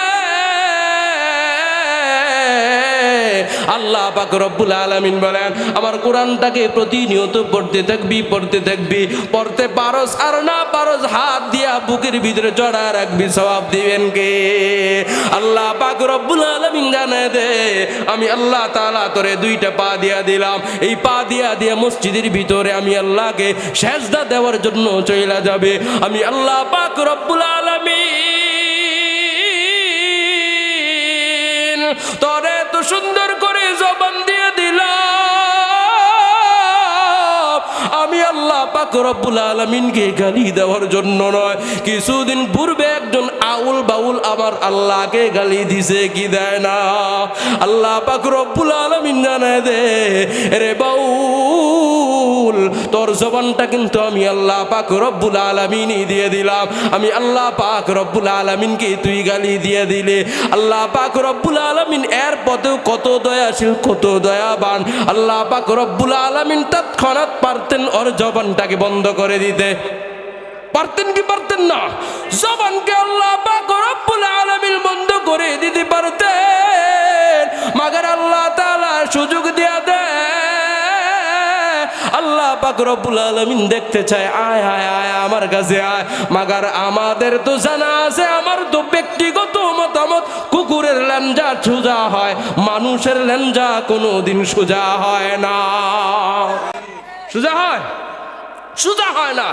আল্লাহ পাক রব্বুল আলামিন বলেন, আমার কোরআনটাকে প্রতিনিয়ত পড়তে থাকবি, পড়তে থাকবি, পড়তে পারস আর না পারস হাত দিয়া বুকের ভিতরে জড়া রাখবি, সওয়াব দিবেন কে? আল্লাহ পাক রব্বুল আলামিন জানায় দে, আমি আল্লাহ তাআলা তোরে দুইটা পা দিয়া দিলাম। এই পা দিয়া দিয়া মসজিদের ভিতরে আমি আল্লাহকে সেজদা দেওয়ার জন্য চইলা যাবে। আমি আল্লাহ পাক রব্বুল আলামিন তোরে তো সুন্দর করে জবান দিয়ে দিলাম। আমি আল্লাহ পাক রব্বুল আলামিনকে গালি দেওয়ার জন্য নয়। কিছুদিন পূর্বে একজন আউল বাউল আমার আল্লাহকে গালি দিছে, কি দেয় না? আল্লাহ পাক রব্বুল আলামিন জানায় দে, রে বাউল, তোর জবানটা কিন্তু আমি আল্লাহ পাক রব্বুল আলামিনই দিয়ে দিলাম। আমি আল্লাহ পাক রব্বুল আলামিনকে তুই গালি দিয়ে দিলে। আল্লাহ পাক রব্বুল আলামিন এর পথেও কত দয়াশীল, কত দয়াবান। আল্লাহ পাক রব্বুল আলামিন তৎক্ষণাৎ পারতেন ওর জবানটাকে বন্ধ করে দিতে। পারতেন কি পারতেন না? জবানকে আল্লাহ পাক রব্বুল আলামিন বন্ধ করে দিতে পারতেন, মাগার আল্লাহ তাআলা সুযোগ দিয়া দেয়। আল্লাহ পাক রব্বুল আলামিন দেখতে চায়, আয় আয় আয় আমার কাছে আয়। মাগার আমাদের তো জানা আছে, আমার তো ব্যক্তিগত মতামত, কুকুরের লেঞ্জা সোজা হয়, মানুষের লেঞ্জা কোনোদিন সোজা হয় না। সোজা হয়? সোজা হয় না।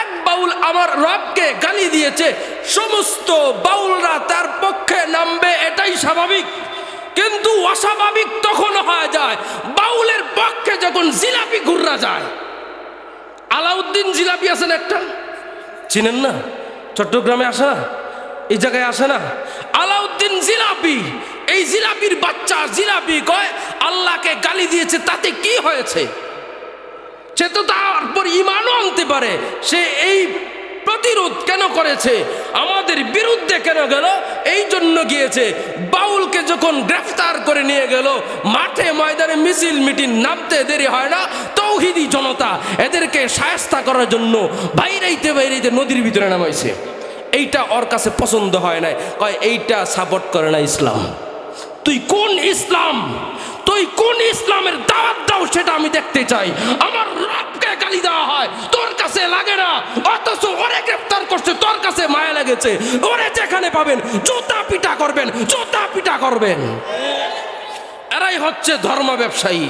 এক বাউল আমার রবকে গালি দিয়েছে, সমস্ত বাউলরা তার পক্ষে নামবে, এটাই স্বাভাবিক। কিন্তু অস্বাভাবিক তখন হয়ে যায় বাউলের পক্ষে যখন জিলাপি ঘুররা যায়। আলাউদ্দিন জিলাপি আছেন একটা, চিনেন না? চট্টগ্রামে আসে না? এই জায়গায় আসে না? আলাউদ্দিন জিলাপি, এই জিলাপির বাচ্চা জিলাপি কয় আল্লাহকে গালি দিয়েছে, তাতে কি হয়েছে? সে তো তারপর ইমানও আনতে পারে। সে এই প্রতিরোধ কেন করেছে, আমাদের বিরুদ্ধে কেন গেল? এই জন্য গিয়েছে। বাউলকে যখন গ্রেফতার করে নিয়ে গেল, মাঠে ময়দানে মিছিল মিটিং, নামতে দেরি হয় না। তৌহিদি জনতা এদেরকে শায়েস্তা করার জন্য বাইরাইতে বাইরাইতে নদীর ভিতরে নামাইছে। এইটা ওর কাছে পছন্দ হয় না, কয় এইটা সাপোর্ট করে না ইসলাম। তুই কোন ইসলাম, তুই কোন ইসলামের দাওয়াত দাও সেটা আমি দেখতে চাই। আমার রবকে গালি দেওয়া হয়, তোর কাছে লাগে না, অথচ ওরে গ্রেফতার করছে, তোর কাছে মায়া লেগেছে। ওরে যেখানে পাবেন জুতা পিটা করবেন, জুতা পিটা করবেন। এরাই হচ্ছে ধর্ম ব্যবসায়ী।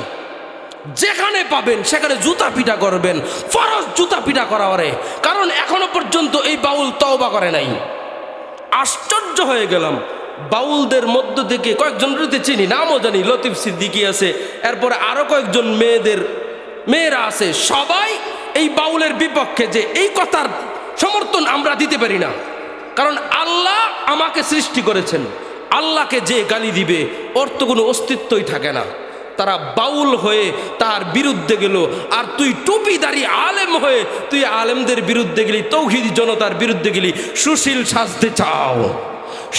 যেখানে পাবেন সেখানে জুতা পিটা করবেন, ফরজ জুতা পিটা করা ওরে। কারণ এখনো পর্যন্ত এই বাউল তওবা করে নাই। আশ্চর্য হয়ে গেলাম, বাউলদের মধ্য থেকে কয়েকজন চিনি, নামও জানি, লতিফ সিদ্দিকী আছে, এরপরে আরো কয়েকজন মেয়েরা আছে, সবাই এই বাউলের বিপক্ষে, যে এই কথার সমর্থন আমরা দিতে পারি না। কারণ আল্লাহ আমাকে সৃষ্টি করেছেন, আল্লাহকে যে গালি দিবে ওর তো কোনো অস্তিত্বই থাকে না। তারা বাউল হয়ে তার বিরুদ্ধে গেল, আর তুই টুপিদারি আলেম হয়ে তুই আলেমদের বিরুদ্ধে গেলি, তৌহিদি জনতার বিরুদ্ধে গেলি। সুশীল সাজতে চাও,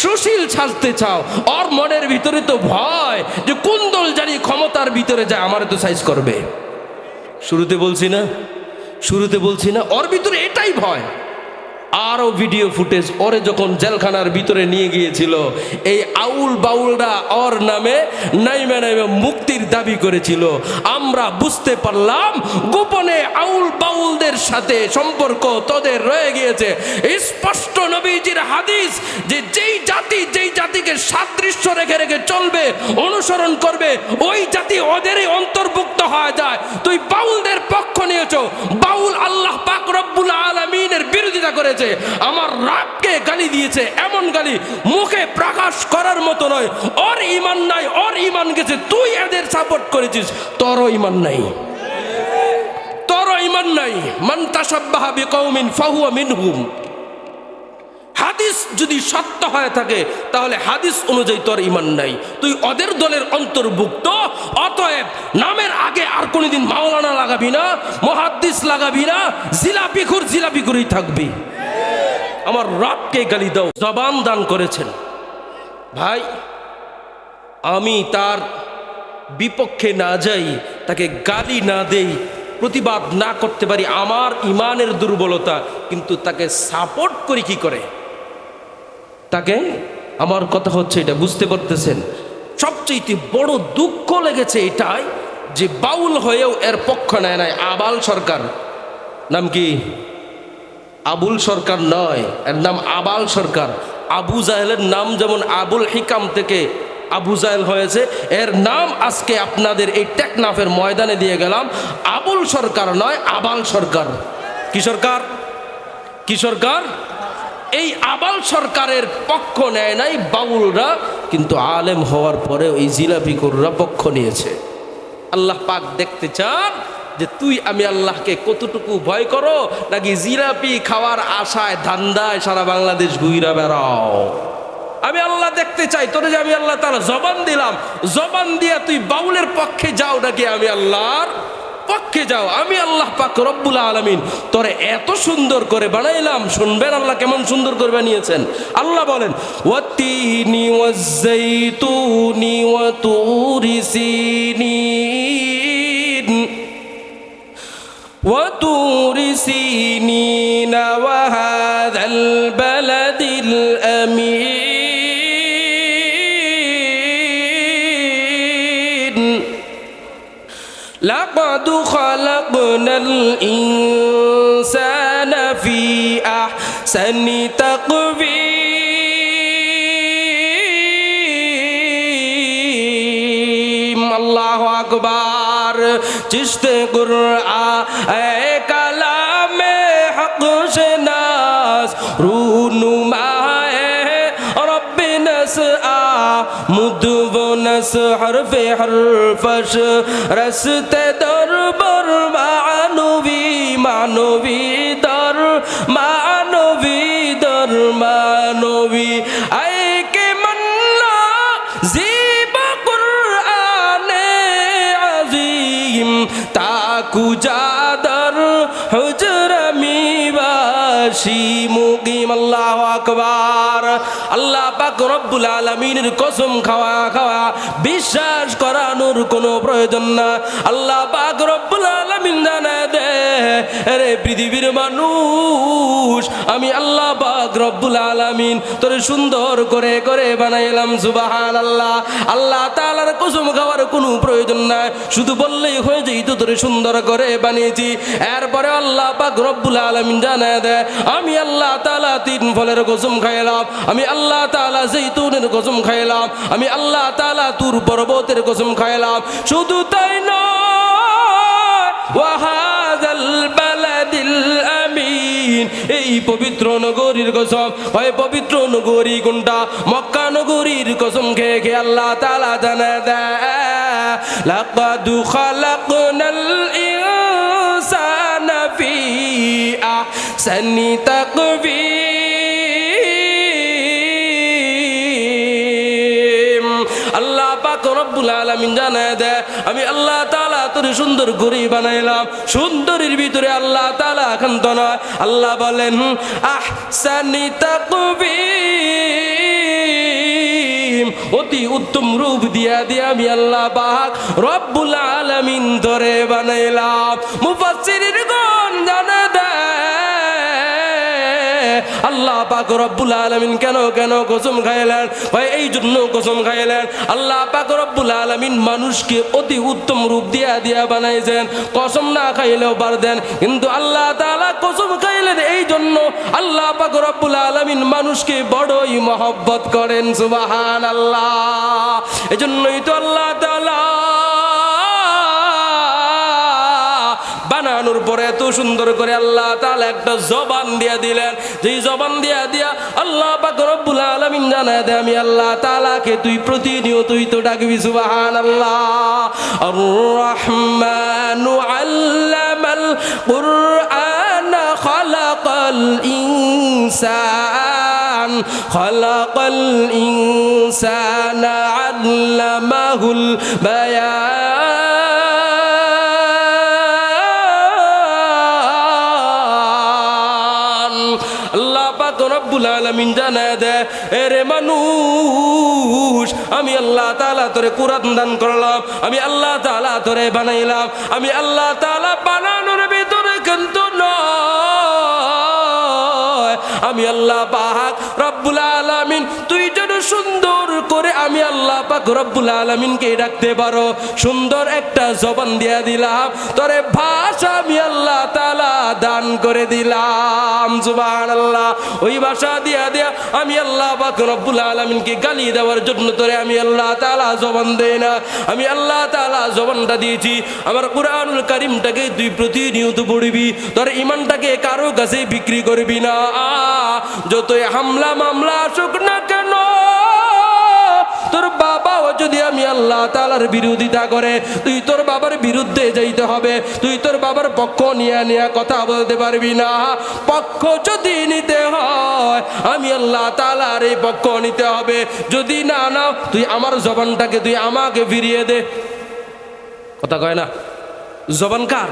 সুশীল সাজতে চাও। ওর মনের ভিতরে তো ভয় যে কোন দল জানি ক্ষমতার ভিতরে যায় আমার তো সাইজ করবে। শুরুতে বলছি না ওর ভিতরে এটাই ভয়। আরও ভিডিও ফুটেজ, ওরে যখন জেলখানার ভিতরে নিয়ে গিয়েছিল, এই আউল বাউলরা ওর নামে নাইমে নাইমে মুক্তির দাবি করেছিল। আমরা বুঝতে পারলাম গোপনে আউল বাউলদের সাথে সম্পর্ক তোদের রয়ে গিয়েছে। স্পষ্ট নবীজির হাদিস যে যেই জাতিকে সাদৃশ্য রেখে রেখে চলবে, অনুসরণ করবে, ওই জাতি ওদেরই অন্তর্ভুক্ত হয়ে যায়। তুই বাউলদের পক্ষ নিয়েছ, বাউল আল্লাহ পাক রব্বুল আলামিনের বিরোধিতা করেছে, আমার রবকে গালি গালি দিয়েছে, এমন গালি মুখে প্রকাশ করার মতো নয়। ওর ঈমান নাই, ওর ঈমান গেছে, তুই এদের সাপোর্ট করেছিস, তোরও ঈমান নাই, তোরও ঈমান নাই। মান তাশাব্বাহা বিকওমিন ফাহুয়া মিনহুম। হাদিস যদি সত্য হয়ে থাকে তাহলে হাদিস অনুযায়ী তোর ঈমান নাই, তুই ওদের দলের অন্তর্ভুক্ত। অতএব নামের আগে আর কোনোদিন মাওলানা লাগাবি না, মুহাদ্দিস লাগাবি না, জিলাপিখুরই থাকবি। আমার রবকে গালি দাও, জবান দান করেছেন ভাই। আমি তার বিপক্ষে না যাই, তাকে গালি না দেই, প্রতিবাদ না করতে পারি, আমার ঈমানের দুর্বলতা। কিন্তু তাকে সাপোর্ট করি কি করে? তাকে, আমার কথা হচ্ছে এটা, বুঝতে পারতেছেন? সবচেয়ে বড় দুঃখ লেগেছে এটাই যে বাউল হয়েও এর পক্ষ নেয় নাই আবাল সরকার। নাম কি? আবুল সরকার নয়, এর নাম আবাল সরকার। আবু জাহেলের নাম যেমন আবুল হিকাম থেকে আবু জাহেল হয়েছে, এর নাম আজকে আপনাদের এই টেকনাফের ময়দানে দিয়ে গেলাম। আবুল সরকার নয়, আবাল সরকার। কি সরকার? কি সরকার? এই আবাল সরকারের পক্ষ নেয় নাই বাউলরা, কিন্তু আলেম হওয়ার পরে এই জিলাপিখোররা পক্ষ নিয়েছে। আল্লাহ পাক দেখতে চান যে তুই আমি আল্লাহকে কতটুকু ভয় করো, নাকি জিলাপি খাওয়ার আশায় ধান্দায় সারা বাংলাদেশ ঘুইরা বেড়াও। আমি আল্লাহ দেখতে চাই তোরে যে আমি আল্লাহ তাআলা জবান দিলাম, জবান দিয়া তুই বাউলের পক্ষে যাও নাকি আমি আল্লাহর পক্ষে যাও। আমি আল্লাহ পাক রব্বুল আলামিন তোরে এত সুন্দর করে বানাইলাম। শুনবেন আল্লাহ কেমন সুন্দর করে বানিয়েছেন। আল্লাহ বলেন ওয়াত্তিনি ওয়াজ্জাইতুনি ওয়া তুরি সিনিন ওয়া তুরি সিনিন ওয়া হাযাল বালাদিল আমিন لقد خلقنا الإنسان في أحسن تقويم الله أكبر चिश्ते कुरआन कलाम हक शनास रूनुमाए रब नस्आ मुदवनस हरफे हरफश रस्ते दरबर मानवी मानवी दर मानवी दर मानवी आए के मन्ना जीबा कुरआने अजीम ताकु जादर हुजरा मिबाशी मुकीम अल्लाह আকবার। আল্লাহ পাক রব্বুল আলামিনের কসম খাওয়া খাওয়া বিশ্বাস করানোর কোনো প্রয়োজন না। আল্লাহ পাক রব্বুল আলামিন জানায় দে আরে পৃথিবীর মানুষ, আমি আল্লাহ পাক রব্বুল আলামিন তোরে সুন্দর করে করে বানাইলাম। সুবহানাল্লাহ। আল্লাহ তাআলার কসম খাওয়ার কোনো প্রয়োজন নাই, শুধু বললেই হয়ে যেত তোরে সুন্দর করে বানিয়েছি। এরপরে আল্লাহ পাক রব্বুল আলামিন জানায় দে আমি আল্লাহ তাআলা তিন ফলের কসম খাইলাম, আমি আল্লাহ তাআলা জৈতুনের কসম খাইলাম, আমি আল্লাহ তাআলা তুর পর্বতের কসম খাইলাম। শুধু তাই নয় ওয়া হাযাল বালাদিল আমিন, এই পবিত্র নগরীর কসম। ওই পবিত্র নগরী কোনটা? মক্কা নগরীর কসম খেয়ে খেয়ে আল্লাহ তাআলা জানায় দেয় লাকাদ খালাকনাল ইনসানা ফি আহসানি তাকবীম। আল্লাহ পাক রব্বুল আলামিন জানায় দেয় আমি আল্লাহ তাআলা তোরে সুন্দর করে বানাইলাম। সুন্দরের ভিতরে আল্লাহ তাআলা একান্ত নয়, আল্লাহ বলেন আহসানি তাকবীম, অতি উত্তম রূপ দিয়া দিয়া আমি আল্লাহ পাক রব্বুল আলামিন ধরে বানাইলাম। মুফাসসিরিন গণ জানে দেয় আল্লাহ পাক রব্বুল আলামিন কেন কেন কসম খাইলেন? ভাই এই জন্য কসম খাইলেন, আল্লাহ পাক রব্বুল আলামিন মানুষকে অতি উত্তম রূপ দিয়া দিয়া বানাইছেন। কসম না খাইলেও পারতেন, কিন্তু আল্লাহ তাআলা কসম খাইলেন এই জন্য আল্লাহ পাক রব্বুল আলামিন মানুষকে বড়ই মহব্বত করেন। সুবহানাল্লাহ। এজন্যই তো আল্লাহ তাআলা বানানো বানানোর পরে এত সুন্দর করে আল্লাহ তাআলা একটা জবান দিয়ে দিলেন, যেই জবান দিয়া আল্লাহ পাক রব্বুল আলামিন জানায় দেয়, আমি আল্লাহ তাআলাকে তুই প্রতিনিয়তই তো ডাকবি সুবহানাল্লাহ। আর রহমানু আল্লামাল কুরআন খালাকাল ইনসান খালাকাল ইনসানা আল্লামাহুল বায়ান। আল্লাহ পাক রব্বুল আলামিন জানায় দেয়, এরে মানুষ, আমি আল্লাহ তাআলা তোরে কুরআন দান করলাম, আমি আল্লাহ তাআলা তোরে বানাইলাম, আমি আল্লাহ তাআলা বানানোর ভিতরে কিন্তু নয়, আমি আল্লাহ পাক রব্বুল আলামিন তুই যেন সুন্দর করে আমি আল্লাহ পাক রব্বুল আলামিনকে ডাকতে পারো, সুন্দর একটা জবান দিয়া দিলাম, তোরে ভাষা আমি আল্লাহ তাআলা দান করে দিলাম সুবহানাল্লাহ। ওই ভাষা দিয়া আমি আল্লাহ পাক রব্বুল আলামিনকে গালি দেওয়ার জন্য তোরে আমি আল্লাহ তাআলা জবান দেই না, আমি আল্লাহ তাআলা জবানটা দিয়েছি। আমার কুরআনুল কারীমটাকে তুই প্রতিনিয়ত পড়বি, তোর ঈমানটাকে কারো কাছে বিক্রি করবি না। যতই হামলা মামলা আসুক না কেন, তোর বাবাও যদি আমি আল্লাহ তাআলার বিরোধিতা করে, তুই তোর বাবার বিরুদ্ধে যাইতে হবে, তুই তোর বাবার পক্ষ নিয়ে কথা বলতে পারবি না। পক্ষ যদি নিতে হয় আমি আল্লাহ তাআলার এই পক্ষ নিতে হবে, যদি না নাও তুই আমার জবানটাকে তুই আমাকে ফিরিয়ে দে। কথা কয় না? জবান কার?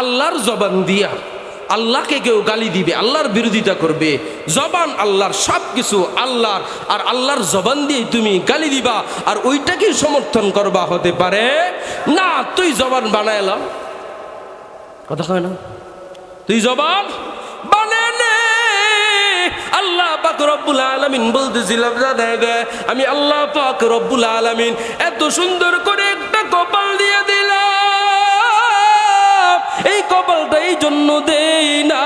আল্লাহর জবান দিয়া আল্লাহকে কেউ গালি দিবে, আল্লাহর বিরোধিতা করবে, জবান আল্লাহর, সব কিছু আল্লাহর, আর আল্লাহর জবান দিয়ে তুমি গালি দিবা আর ওইটাকে সমর্থন করবা, হতে পারে না। তুই জবান বানাইলাম, কথা কয় না? তুই জবান বানায় নে। আল্লাহ পাক রব্বুল আলামিন বলতেছিলাম, আমি আল্লাহ পাক রব্বুল আলামিন এত সুন্দর করে একটা কপাল দিয়ে দিলাম, এই কপালটা এই জন্য দেই না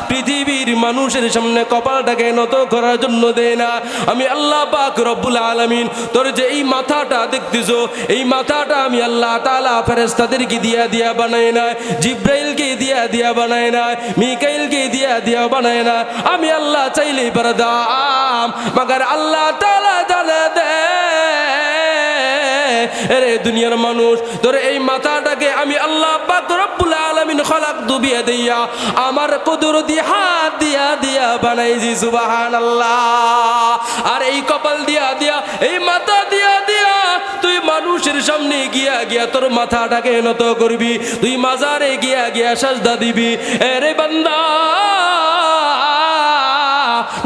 পৃথিবীর মানুষের সামনে কপালটাকে নত করার জন্য দেই না। আমি আল্লাহ পাক রব্বুল আলামিন তোর যে এই মাথাটা দেখতেছো, এই মাথাটা আমি আল্লাহ তাআলা ফেরেশতাদেরকে দিয়া বানাই না, জিব্রাইলকে দিয়া বানাই না, মিকাইলকে দিয়া বানাই না। আমি আল্লাহ চাইলেই পারতাম, মাগার আল্লাহ তাআলা জানে দে এরে দুনিয়ার মানুষ, তোর এই মাথাটাকে আমি আল্লাহ পাক রব্বুল আলামিন খলাকতু বিয়াদিয়া, আমার কুদরতি হাত দিয়া বানাইছি সুবহানাল্লাহ। আর এই কপাল দিয়া এই মাথা দিয়া তুই মানুষের সামনে গিয়া তোর মাথাটাকে নত করবি, তুই মাজারে গিয়া সাজদা দিবি। এরে বান্দা,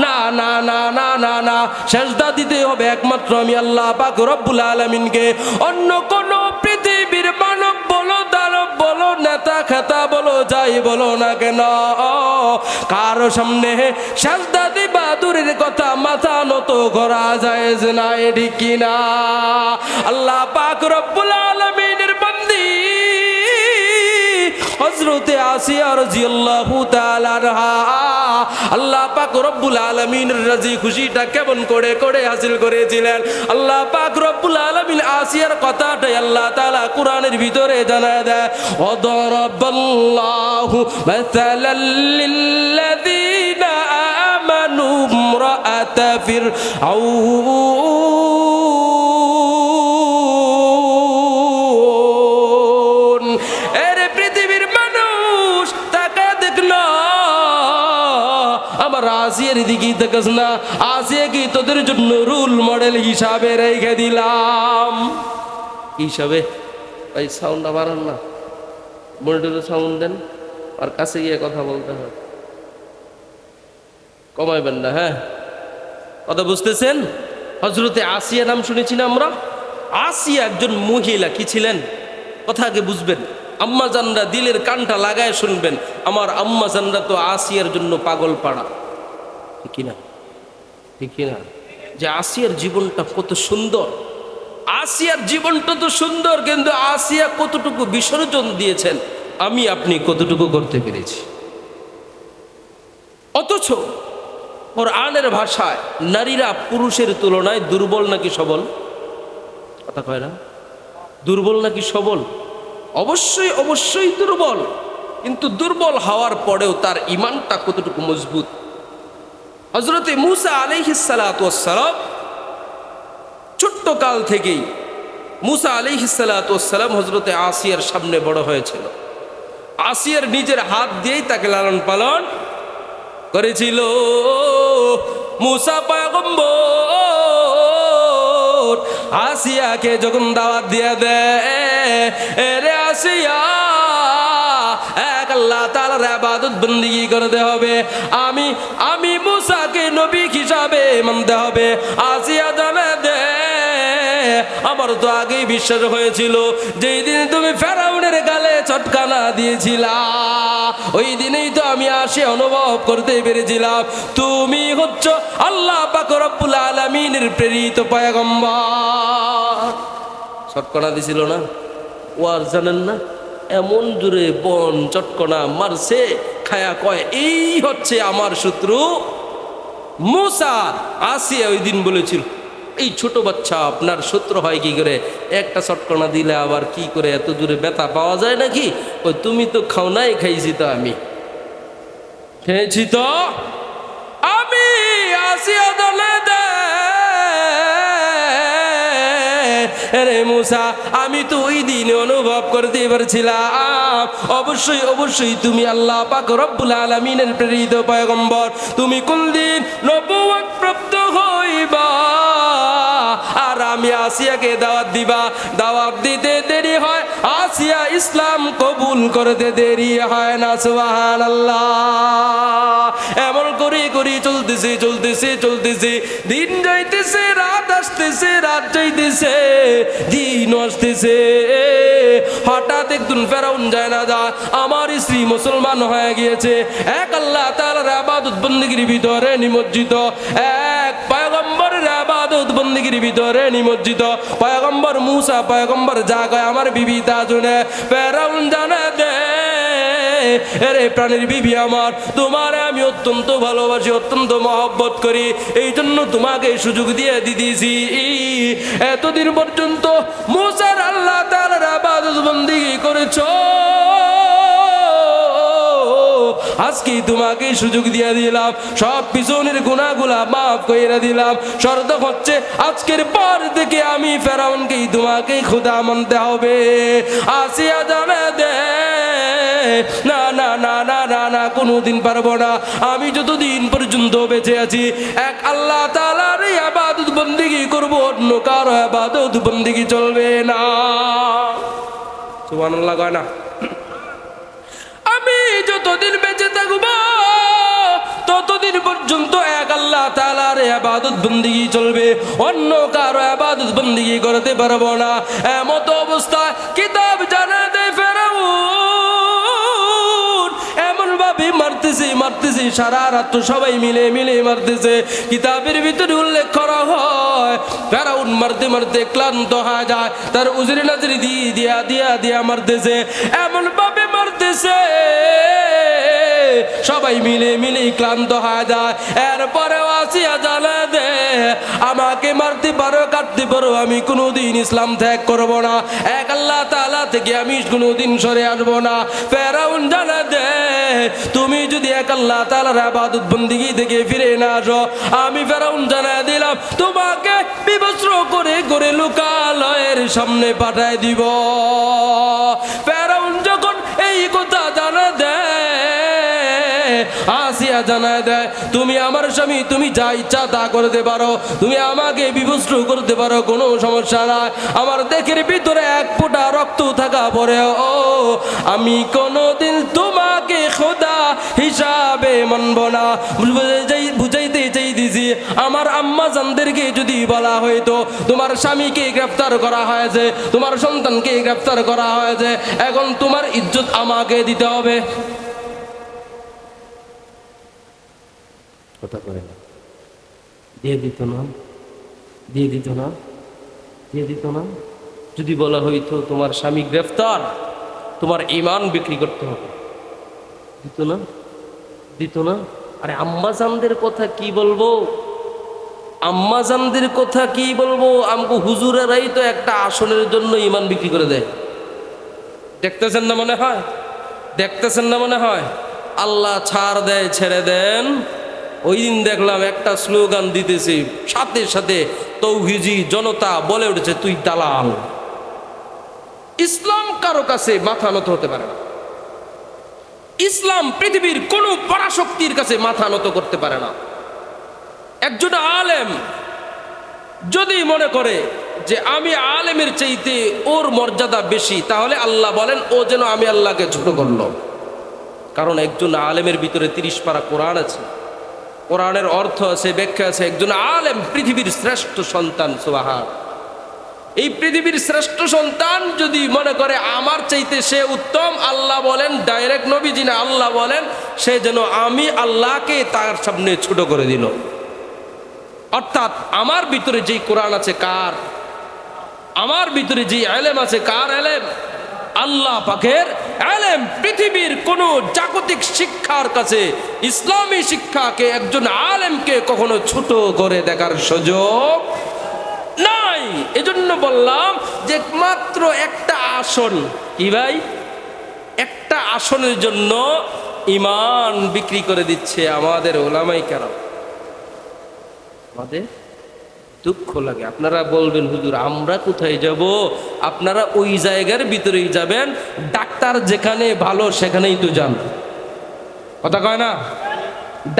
না না না না না না, সাজদা দিতে হবে একমাত্র আমি আল্লাহ পাক রব্বুল আলামিনকে। অন্য কোন পৃথিবীর মানব বলো, দানব বলো, নেতা খেতা বলো, যাই বলো না কেন, কারো সামনে সাজদা দিবা দূরের কথা, মাথা নত করা যায় না, ঠিক কিনা? আল্লাহ পাক রব্বুল আলামিনের বান্দি হযরতে আসিয়া রাদিয়াল্লাহু তাআলা আনহা, আল্লাহ পাক রব্বুল আলামিনের রাজি খুশিটা কেমন করে হাসিল করেছিলেন। আল্লাহ পাক রব্বুল আলামিন আসিয়ার কথাটাই আল্লাহ তাআলা কোরআনের ভিতরে জানায় দেয়, ওয়াদারাবাল্লাহু মাসালাল লিল্লাযীনা আমানু ইমরাআতা ফিরআউন। এরে পৃথিবীর মানুষ তাকা দেখলো, আমার আসিয়ার দিকে তাকাস না, আসিয়া কি তোদের জন্য রোল মডেল হিসাবে রেখে দিলাম। হিসাবে ভাই সাউন্ডটা বাড়ান না, মনিটরে সাউন্ড দেন, আর কাছে গিয়ে কথা বলতে হয়, কমাইবেন না। হ্যাঁ, কথা বুঝতেছেন? হযরতে আসিয়া নাম শুনেছি না আমরা? আসিয়া একজন মহিলা কি ছিলেন, কথা আগে বুঝবেন। আম্মা জানরা দিলের কানটা লাগায় শুনবেন, আমার আম্মা জানরা তো আসিয়ার জন্য পাগল পাড়া, ঠিক কিনা? ঠিক কিনা? যে আসিয়ার জীবনটা কত সুন্দর, আসিয়ার জীবনটা তো সুন্দর, কিন্তু আসিয়া কতটুকু বিসর্জন দিয়েছেন আমি আপনি কতটুকু করতে পেরেছি। অথচ কোরআনের ভাষায় নারীরা পুরুষের তুলনায় দুর্বল নাকি সবল? কথা কয় না? দুর্বল নাকি সবল? অবশ্যই অবশ্যই দুর্বল, কিন্তু দুর্বল হওয়ার পরেও তার ঈমানটা কতটুকু মজবুত। হযরতে মূসা আলাইহিস সালাতু ওয়াস সালাম ছোট্ট কাল থেকেই মূসা আলাইহিস সালাতু ওয়াস সালাম হযরতে আসিয়ার সামনে বড় হয়েছিল। আসিয়ার নিজের হাত দিয়েই তাকে লালন পালন করেছিল। মূসা পয়গম্বর আসিয়াকে যখন দাওয়াত দিয়ে দেয়, রে আসিয়া, এক আল্লাহ তাআলার ইবাদত বন্দেগী করতে হবে, আমি মূসাকে নবী হিসাবে মানতে হবে। আসিয়া জানে দে, আমার তো আগেই বিশ্বাস হয়েছিল যেই দিন তুমি ফেরাউনের গালে চটকানা দিয়েছিলা, ওই দিনেই তো আমি আসে অনুভব করতে পেরেছিলাম তুমি হচ্ছ আল্লাহ পাক রব্বুল আলামিনের প্রেরিত পয়গম্বর। চটকানা দিছিল না? ও আর জানেন না? এমন জোরে বন চটকনা মারছে, খায়া কয় এই হচ্ছে আমার শত্রু মূসা। আসিয়া ওই দিন বলেছিল এই ছোট বাচ্চা আপনার শত্রু হয় কি করে? একটা চটকনা দিলে আবার কি করে এত জোরে ব্যথা পাওয়া যায় নাকি? ওই তুমি তো খাও নাই, খাইছি তো আমি, খেয়েছি তো আমি। আসিয়া দলে দে, রে মূসা, আমি তো ওই দিন অনুভব করতে পারছিলাম অবশ্যই অবশ্যই তুমি আল্লাহ পাক রব্বুল আলামিনের প্রেরিত পয়গম্বর। তুমি কোন দিন নবুয়ত প্রাপ্ত হইবা আর আমি আসিয়াকে দাওয়াত দিবা, দাওয়াত দিতে দেরি হয়, আসিয়া ইসলাম কবুল করতে দেরি হয় না। সুবহানাল্লাহ। এমন করে করে চলতেছে চলতেছে চলতেছে, দিন যাইতেছে, রাত আসতেছে, রাত যাইতেছে, দিন আসতেছে। হঠাৎ একদিন ফেরাউন যায় না যা, আমার স্ত্রী মুসলমান হয়ে গিয়েছে, এক আল্লাহ তাআলার ইবাদত বন্দেগীর ভিতরে নিমজ্জিত, এক পয়গম্বরের ইবাদত বন্দেগীর ভিতরে নিমজ্জিত। পয়গম্বর মূসা পয়গম্বর যা কয় আমার বিবি তা শুনে ফেরাউন জানে দে, এরে প্রাণের বিবি আমার, তোমার আমি অত্যন্ত ভালোবাসি, অত্যন্ত মহব্বত করি, এই জন্য তোমাকে সুযোগ দিয়ে দিতেছি। এতদিন পর্যন্ত মূসার আল্লাহ তাআলার ইবাদত বন্দেগী করেছো, আজকে তোমাকে সুযোগ দিয়ে দিলাম, সব পিছনের গুনাহগুলা মাফ কইরা দিলাম। শর্ত হচ্ছে আজকের পর থেকে আমি ফেরাউনকেই তোমাকেই খোদা মানতে হবে। আসিয়া জানে দে, না না না না না না, কোনোদিন পারবো না। আমি যতদিন পর্যন্ত বেঁচে আছি এক আল্লাহ তাআলার ইবাদত বন্দেগী করব, অন্য কারো ইবাদত বন্দেগী চলবে না। সুবহানাল্লাহ কয় না? আমি যতদিন বেঁচে থাকবো ততদিন পর্যন্ত এক আল্লাহ তাআলার ইবাদত বন্দেগী চলবে, অন্য কারো ইবাদত বন্দেগী করতে পারবো না। এমত অবস্থায় কিতাব জানা দেয় ফেরাউন এমন ভাবে মারতেছে মারতেছে, সারা রাত সবাই মিলে মিলে মারতেছে। কিতাবের ভিতরে উল্লেখ করা হয় ফেরাউন মারতে মারতে ক্লান্ত হয়ে যায়, তার উজরে নাজরি দিয়া দিয়া দিয়া মারতেছে, এমন ভাবে মারতেছে সবাই মিলে মিলে ক্লান্ত হয়ে যায়। এরপরে আসিয়া জানা দে, আমাকে মারতে পারো কাটতে পারো, আমি কোনোদিন ইসলাম ত্যাগ করব না, এক আল্লাহ তাআলা থেকে আমি কোনোদিন সরে আসবো না। ফেরাউন জানা দে, তুমি যদি এক আল্লাহ তাআলার ইবাদত বন্দেগী থেকে ফিরে না আসো, আমি ফেরাউন জানা দিলাম তোমাকে বিবস্ত্র করে করে লোকালয়ের সামনে পাঠায় দিব। ফেরাউন যখন এই কথা জানা দেয়, আসিয়া জানায় দেয় তুমি আমার স্বামী, তুমি যা ইচ্ছা তা করতে পারো, তুমি আমাকে বিবস্ত্র করতে পারো, কোনো সমস্যা নাই। আমার দেহের ভিতরে এক ফোঁটা রক্ত থাকা পরেও আমি কোনোদিন তোমাকে খোদা হিসাবে মানব না। বুঝাইতে চাইতেছি, আমার আম্মা জানদেরকে যদি বলা হয়তো তোমার স্বামীকে গ্রেফতার করা হয়েছে, তোমার সন্তানকে গ্রেফতার করা হয়েছে, এখন তোমার ইজ্জত আমাকে দিতে হবে। কথা কয় না, দিয়ে দিত না, দিয়ে দিত না, দিয়ে দিত না। যদি বলা হইতো তোমার স্বামী গ্রেফতার, তোমার ঈমান বিক্রি করতে হবে, দিত না, দিত না। আরে আম্মাজানদের কথা কি বলবো, আম্মাজানদের কথা কি বলবো, আমগো হুজুরেরাই তো একটা আসনের জন্য ঈমান বিক্রি করে দেয়। দেখতেছেন না মনে হয়, দেখতেছেন না মনে হয়। আল্লাহ ছাড় দেয়, ছেড়ে দেন। ওই দিন দেখলাম একটা স্লোগান দিতেছে, সাথে সাথে তৌহিদি জনতা বলে উঠেছে তুই দালাল। ইসলাম কারো কাছে মাথা নত হতে পারে না। ইসলাম পৃথিবীর কোন পরাশক্তির কাছে মাথা নত করতে পারে না। একজন আলেম যদি মনে করে যে আমি আলেমের চাইতে ওর মর্যাদা বেশি, তাহলে আল্লাহ বলেন ও যেন আমি আল্লাহকে ছোট করলো। কারণ একজন আলেমের ভিতরে 30 পারা কোরআন আছে, কোরআনের অর্থ আছে, ব্যাখ্যা আছে। একজন আলেম পৃথিবীর শ্রেষ্ঠ সন্তান। সুবহান। এই পৃথিবীর শ্রেষ্ঠ সন্তান যদি মনে করে আমার চাইতে সে উত্তম, আল্লাহ বলেন, ডাইরেক্ট নবীজি না, আল্লাহ বলেন সে যেন আমি আল্লাহকে তার সামনে ছোট করে দিল। অর্থাৎ আমার ভিতরে যেই কোরআন আছে কার? আমার ভিতরে যে ইলম আছে কার ইলম? আল্লাহ পাকের ইলম। পৃথিবীর কোন জাগতিক শিক্ষার কাছে ইসলামী শিক্ষাকে, একজন আলেমকে কখনো ছোট করে দেখার সুযোগ নাই। এজন্য বললাম যে মাত্র একটা আসন, কি ভাই, একটা আসনের জন্য ঈমান বিক্রি করে দিচ্ছে আমাদের ওলামায়ে কেরাম। আমাদের দুঃখ লাগে। আপনারা বলবেন হুজুর আমরা কোথায় যাব? আপনারা ওই জায়গার ভিতরেই যাবেন। ডাক্তার যেখানে ভালো সেখানেই তো যান। কথা কয় না?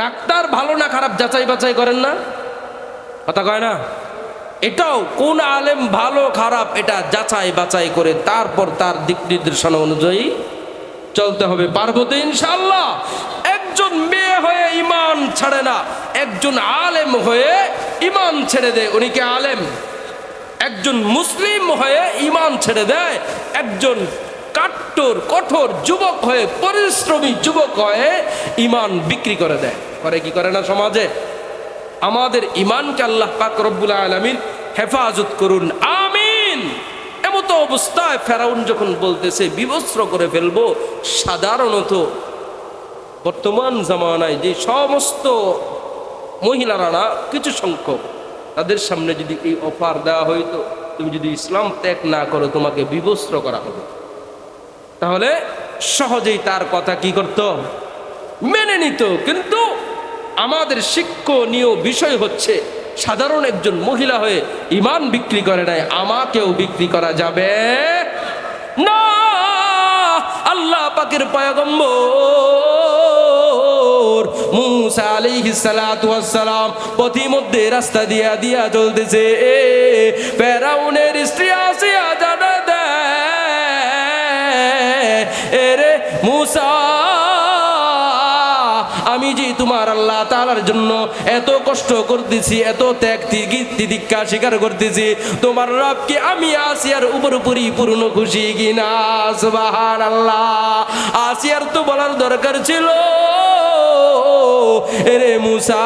ডাক্তার ভালো না খারাপ যাচাই বাছাই করেন না? কথা কয় না? এটাও কোন আলেম ভালো খারাপ এটা যাচাই বাছাই করে তারপর তার দিক নির্দেশনা অনুযায়ী চলতে হবে। পারবো তো ইনশাআল্লাহ। একজন মেয়ে হয়ে ঈমান ছাড়ে না, একজন আলেম হয়ে ঈমান ছেড়ে দেয়, উনি কি আলেম? একজন মুসলিম হয়ে ঈমান ছেড়ে দেয়, একজন কাট্টর কঠোর যুবক হয়ে, পরিশ্রমী যুবক হয়ে ঈমান বিক্রি করে দেয়। করে কি করে না সমাজে? আমাদের ঈমানকে আল্লাহ পাক রব্বুল আলামিন হেফাজত করুন, আমিন। এমতো অবস্থায় ফেরাউন যখন বলতেছে বিবস্ত্র করে ফেলবো, সাধারণত বর্তমান জামানায় যে সমস্ত মহিলারা না, কিছু সংখ্যক, তাদের সামনে যদি এই অফার দেওয়া হইতো তুমি যদি ইসলাম ত্যাগ না করো তোমাকে বিবস্ত্র করা হবে, তাহলে সহজেই তার কথা কি করত? মেনে নিত। কিন্তু আমাদের শিক্ষণীয় বিষয় হচ্ছে সাধারণ একজন মহিলা হয়ে ঈমান বিক্রি করে নাই, আমাকেও বিক্রি করা যাবে না। আল্লাহ পাকের পয়গম্বর মুসা আলাইহিস সালাতু ওয়াস সালাম পথিমধ্যে রাস্তা দিয়া দিয়া চলতেছে। ফেরাউনের স্ত্রী আসিয়া জানা দেয়, এরে মুসা, আমি যে তোমার আল্লাহ তাআলার জন্য এত কষ্ট করতেছি, এত ত্যাগ তিতিক্ষা স্বীকার করতেছি, তোমার রব কি আমি আসিয়ার উপর পরিপূর্ণ খুশি কিনা? সুবহানাল্লাহ। আসিয়ার তো বলার দরকার ছিল, এরে মুসা,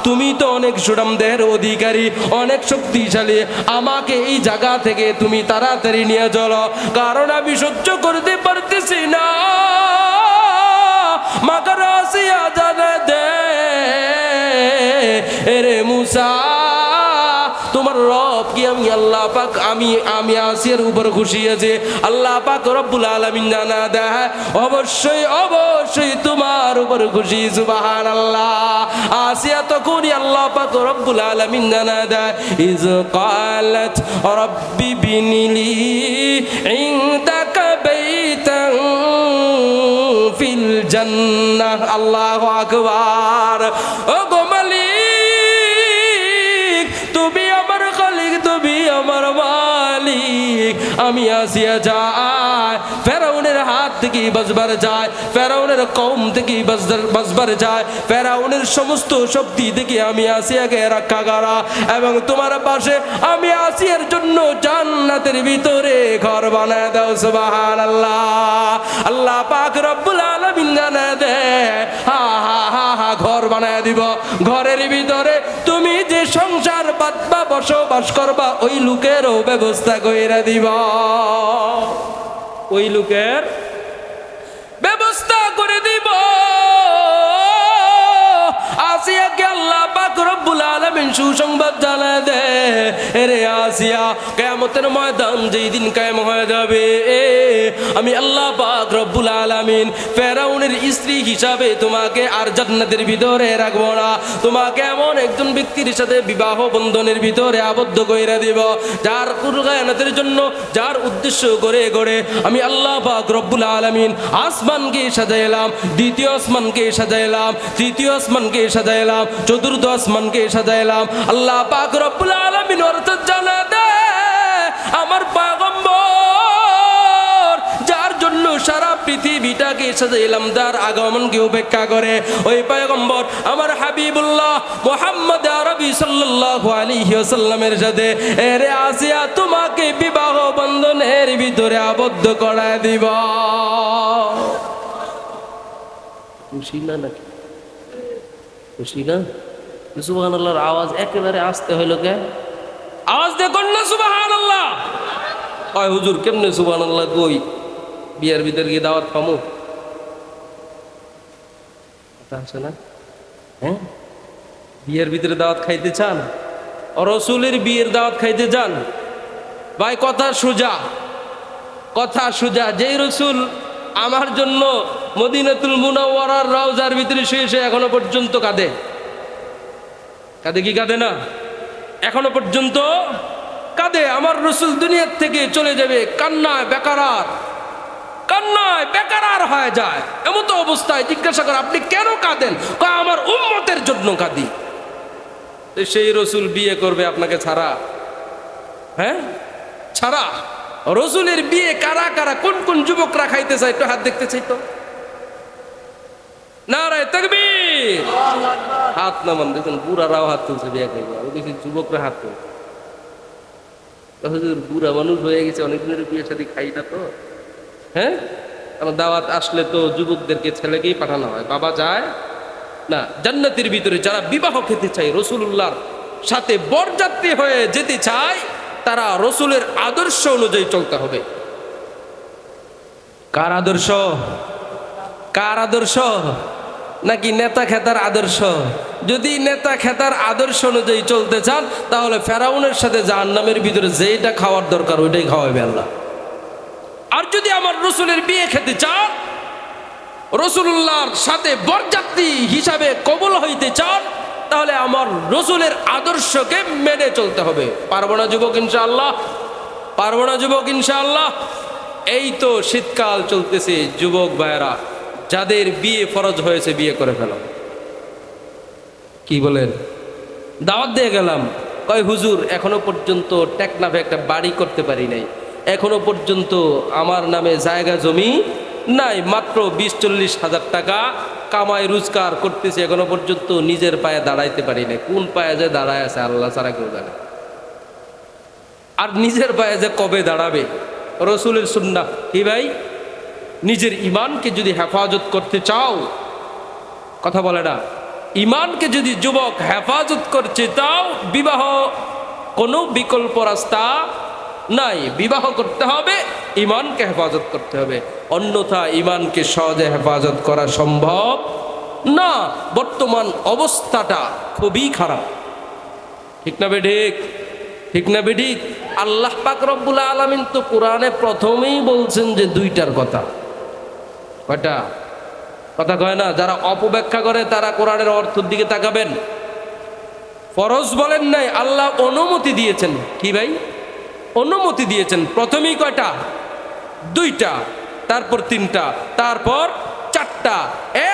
তুমি তো অনেক সুঠাম দেহের অধিকারী, অনেক শক্তিশালী, আমাকে এই জায়গা থেকে তুমি তাড়াতাড়ি নিয়ে চলো, কারণ আমি সহ্য করতে পারতেছি না। মাকার আসিয়া জানা দে, এরে মুসা, তোমার রব কি আমি আল্লাহ পাক আমি আসিয়ার উপর খুশি আছে? আল্লাহ পাক রব্বুল আলামিন জানা দেয় অবশ্যই অবশ্যই তোমার উপর খুশি। সুবহানাল্লাহ। আসিয়া তখনই আল্লাহ পাক রব্বুল আলামিন জানা দেয় ইজ ক্বালাত রব্বি বিনিলি ইনদাকা বাইতান ফিল জান্নাহ। আল্লাহু আকবার। ও গো মালিক, তুমি আমার খালিক, তুমি আমার মালিক। আমি আসিয়া যাই, ফেরাউনের হাত থেকে বাঁচবার যায়, ফেরাউনের কওম থেকে বাঁচবার যায়, ফেরাউনের সমস্ত শক্তি থেকে আমি আসিয়াকে রক্ষা করা, এবং তোমার পাশে আমি আসিয়ার জন্য জান্নাতের ভিতরে ঘর বানায় দাও। সুবহানাল্লাহ। আল্লাহ পাক রব্বুল আলামিন জানায় দেয়, হা হা হা হা, ঘর বানায় দিব। ঘরের ভিতরে তুমি যে সংসার বাঁধবা, বসবাস করবা, ওই লোকেরও ব্যবস্থা কইরা দিব, ওই লোকের ব্যবস্থা করে দিব। আসিয়াকে আল্লাহ পাক রব্বুল আলামিন সুসংবাদ জানায় দে রে আসিয়া, কিয়ামতের ময়দান যেই দিন কায়েম হয়ে যাবে, আমি আল্লাহ পাক রব্বুল আলামিন ফেরাউনের স্ত্রী হিসাবে তোমাকে আর জান্নাতের ভিতরে রাখবো না, তোমাকে এমন একজন ব্যক্তির সাথে বিবাহ বন্ধনের ভিতরে আবদ্ধ কইরা দিব, যার কুরগায়ানাতের জন্য, যার উদ্দেশ্য করে গড়ে আমি আল্লাহ পাক রব্বুল আলামিন আসমানকে সাজাইলাম, দ্বিতীয় আসমানকে সাজাইলাম, তৃতীয় আসমানকে সাজাইলাম, চতুর্থ আসমানকে সাজাইলাম। আল্লাহ পাক রব্বুল আলামিন অর্থাৎ জানা দে আমার পয়গম্বর যার জন্য সারা পৃথিবীটাকে সাজাইলাম, যার আগমনকে উপেক্ষা করে ওই পয়গম্বর আমার হাবিবুল্লাহ মুহাম্মদ আরবি সাল্লাল্লাহু আলাইহি ওয়াসাল্লামের সাথে এরে আসিয়া তোমাকে বিবাহ বন্ধনের ভিতরে আবদ্ধ করায় দিব। খুশি না নাকি? খুশি না? সুবহানাল্লাহর আওয়াজ একেবারে আস্তে হইল কে? আওয়াজ দেখুন না সুবহানাল্লাহ। ওই হুজুর কেমনে সুবহানাল্লাহ কই? বিয়ের ভিতরে গিয়ে দাওয়াত পামু? কথা আছে না? হ্যাঁ, বিয়ের ভিতরে দাওয়াত খাইতে চান? রাসূলের বিয়ের দাওয়াত খাইতে চান? ভাই কথা সোজা, কথা সোজা। যেই রাসূল আমার জন্য মদিনাতুল মুনাওয়ারার রওজার ভিতরে শুয়ে শুয়ে এখনো পর্যন্ত কাঁদে, কাঁদে কি কাঁদে না? এখনো পর্যন্ত কাঁদে। আমার রাসূল দুনিয়ার থেকে চলে যাবে কান্নায় বেকারার, কান্নায় বেকারার হয়ে যায়। এমন তো অবস্থায় জিজ্ঞাসা করে আপনি কেন কাঁদেন? কয় আমার উম্মতের জন্য কাঁদি। সেই রাসূল বিয়ে করবে আপনাকে ছাড়া? হ্যাঁ, ছাড়া। রাসূলের বিয়ে কারা কারা, কোন কোন যুবকরা খাইতে চায় একটু হাত দেখতে চাই তো। নারায়ে তাকবীর। হাত নামান। দেখুন বুড়ারাও হাত তুলছে বিয়ে খাইবে, আমি দেখি যুবকরা হাত তুলছে। হুজুর বুড়া মানুষ হয়ে গেছে, অনেকদিনের বিয়ে শাদী খাই না তো। হ্যাঁ, আমার দাওয়াত আসলে তো যুবকদেরকে ছেলেকেই পাঠানো হয়, বাবা যায় না। জান্নাতের ভিতরে যারা বিবাহ খেতে চায়, রাসূলুল্লাহর সাথে বরযাত্রী হয়ে যেতে চায়, তারা রাসূলের আদর্শ অনুযায়ী চলতে হবে। কার আদর্শ? কার আদর্শ? নাকি নেতা খেতার আদর্শ? যদি নেতা খেতার আদর্শ অনুযায়ী চলতে চান তাহলে ফেরাউনের সাথে জাহান্নামের ভিতরে যেটা খাওয়ার দরকার ওইটাই খাওয়াবে আল্লাহ। আর যদি আমার রাসূলের বিয়ে খেতে চান, রাসূলুল্লাহর সাথে বরযাত্রী হিসাবে কবুল হইতে চান, তাহলে আমার রাসূলের আদর্শকে মেনে চলতে হবে। পারবো না যুবক ইনশাআল্লাহ? পারবো না যুবক ইনশাআল্লাহ? এই তো শীতকাল চলতেছে, যুবক ভাইয়েরা যাদের বিয়ে ফরজ হয়েছে বিয়ে করে ফেলো। কি বলেন? দাওয়াত দিয়ে গেলাম, কয় হুজুর এখনো পর্যন্ত টেকনাফে একটা বাড়ি করতে পারি নাই, এখনো পর্যন্ত আমার নামে জায়গা জমি নাই, মাত্র 20-40 হাজার টাকা কামাই রোজগার করতেছে, এখনো পর্যন্ত নিজের পায়ে দাঁড়াইতে পারি নাই। কোন পায়ে যে দাঁড়ায় আছে আল্লাহ ছাড়া কেউ জানে। আর নিজের পায়ে যে কবে দাঁড়াবে? রাসূলের সুন্নাহ কি ভাই? নিজের ইমানকে যদি হেফাজত করতে চাও, কথা বলে না, ইমানকে যদি যুবক হেফাজত করতে চাও, বিবাহ কোনো বিকল্প রাস্তা নাই। বিবাহ করতে হবে, ইমানকে হেফাজত করতে হবে, অন্যথা ইমানকে সহজে হেফাজত করা সম্ভব না। বর্তমান অবস্থাটা খুবই খারাপ, ঠিক না বেঠিক? ঠিক না বেঠিক? আল্লাহ পাক রব্বুল আলামিন তো কোরআনে প্রথমেই বলছেন যে দুইটার কথা। কয়টা কথা কয় না? যারা অপব্যাখ্যা করে তারা কোরআনের অর্থের দিকে তাকাবেন। ফরজ বলেন নাই, আল্লাহ অনুমতি দিয়েছেন। কি ভাই? অনুমতি দিয়েছেন। প্রথমেই কয়টা? দুইটা, তারপর তিনটা, তারপর চারটা,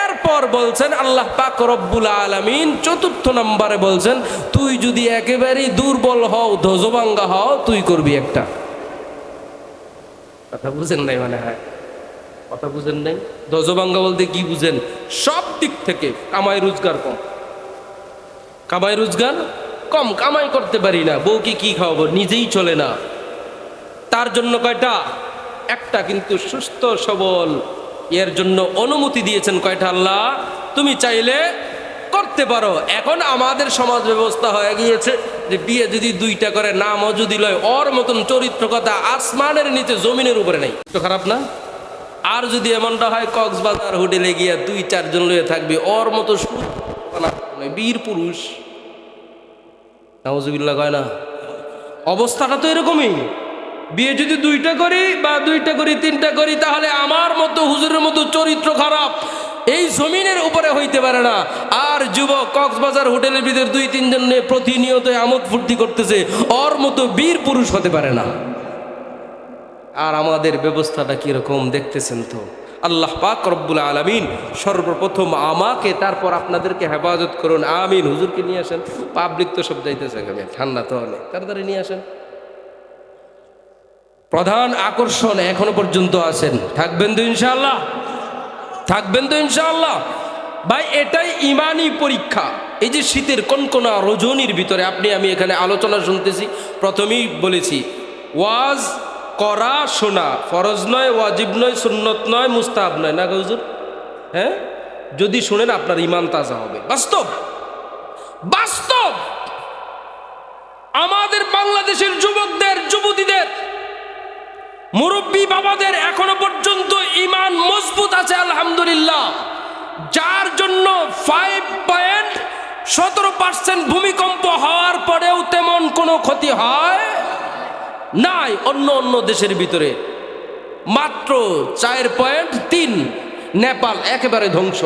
এরপর বলছেন আল্লাহ পাক রব্বুল আলামিন চতুর্থ নম্বরে বলছেন তুই যদি একেবারেই দুর্বল হও, ধ্বজভাঙ্গা হও, তুই করবি একটা। কথা বুঝেন নাই মানে? হয় কথা বুঝেন নাই? ধ্বজভাঙ্গা বলতে কি বুঝেন? সব দিক থেকে কামাই রোজগার কম, কামাই রোজগার কম, কামাই করতে পারি না, বউকে কি খাওয়াবো, নিজেই চলে না। তার জন্য কয়টা? একটা, কিন্তু সুস্থ সবল এর জন্য অনুমতি দিয়েছেন কয়টা? আল্লাহ তুমি চাইলে করতে পারো। এখন আমাদের সমাজ ব্যবস্থা হয়ে গিয়েছে যে বিয়ে যদি দুইটা করে, নামও যদি লয়, ওর মতন চরিত্র কথা আসমানের নিচে জমিনের উপরে নেই। তো খারাপ না? আর যদি এমনটা হয় কক্সবাজার হোটেলে গিয়া 2-4 জন লয়ে থাকবে, ওর মতো বীর পুরুষ, নাউজুবিল্লাহ কয় না? অবস্থাটা তো এরকমই। বিয়ে যদি 2টা করি বা 2টা করি 3টা করি, তাহলে আমার মতো হুজুরের মতো চরিত্র খারাপ এই জমিনের উপরে হইতে পারে না। আর যুবক কক্সবাজার হোটেলের ভিতরে 2-3 জন নিয়ে প্রতিনিয়ত আমোদ ফুর্তি করতেছে, ওর মতো বীর পুরুষ হতে পারে না। আর আমাদের ব্যবস্থাটা কিরকম দেখতেছেন তো। আল্লাহ পাক রব্বুল আলামিন সর্বপ্রথম আমাকে, তারপর আপনাদেরকে হেফাজত করুন, আমিন। হুজুরকে নিয়ে আসেন, পাবলিক তো সব যাইতেছে, ঠান্ডা তো অনেক, তাড়াতাড়ি নিয়ে আসেন। প্রধান আকর্ষণ এখনো পর্যন্ত আছেন, থাকবেন তো ইনশাআল্লাহ? থাকবেন তো ইনশাআল্লাহ? ভাই, এটাই ইমানি পরীক্ষা। এই যে শীতের কনকনা রজনীর ভিতরে আপনি আমি এখানে আলোচনা শুনতেছি, প্রথমেই বলেছি ওয়াজ করা শোনা ফরজ নয়, ওয়াজিব নয়, সুন্নত নয়, মুস্তাহাব নয়, না হুজুর? হ্যাঁ, যদি শুনেন আপনার ইমান তাজা হবে। বাস্তব বাস্তব আমাদের বাংলাদেশের যুবকদের, যুবতীদের, মুরব্বী বাবাদের এখনো পর্যন্ত ইমান মজবুত আছে আলহামদুলিল্লাহ, যার জন্য 5.17% ভূমিকম্প হওয়ার পরেও তেমন কোনো ক্ষতি হয় নাই। অন্য অন্য দেশের ভিতরে মাত্র 4.3, নেপাল একেবারে ধ্বংস,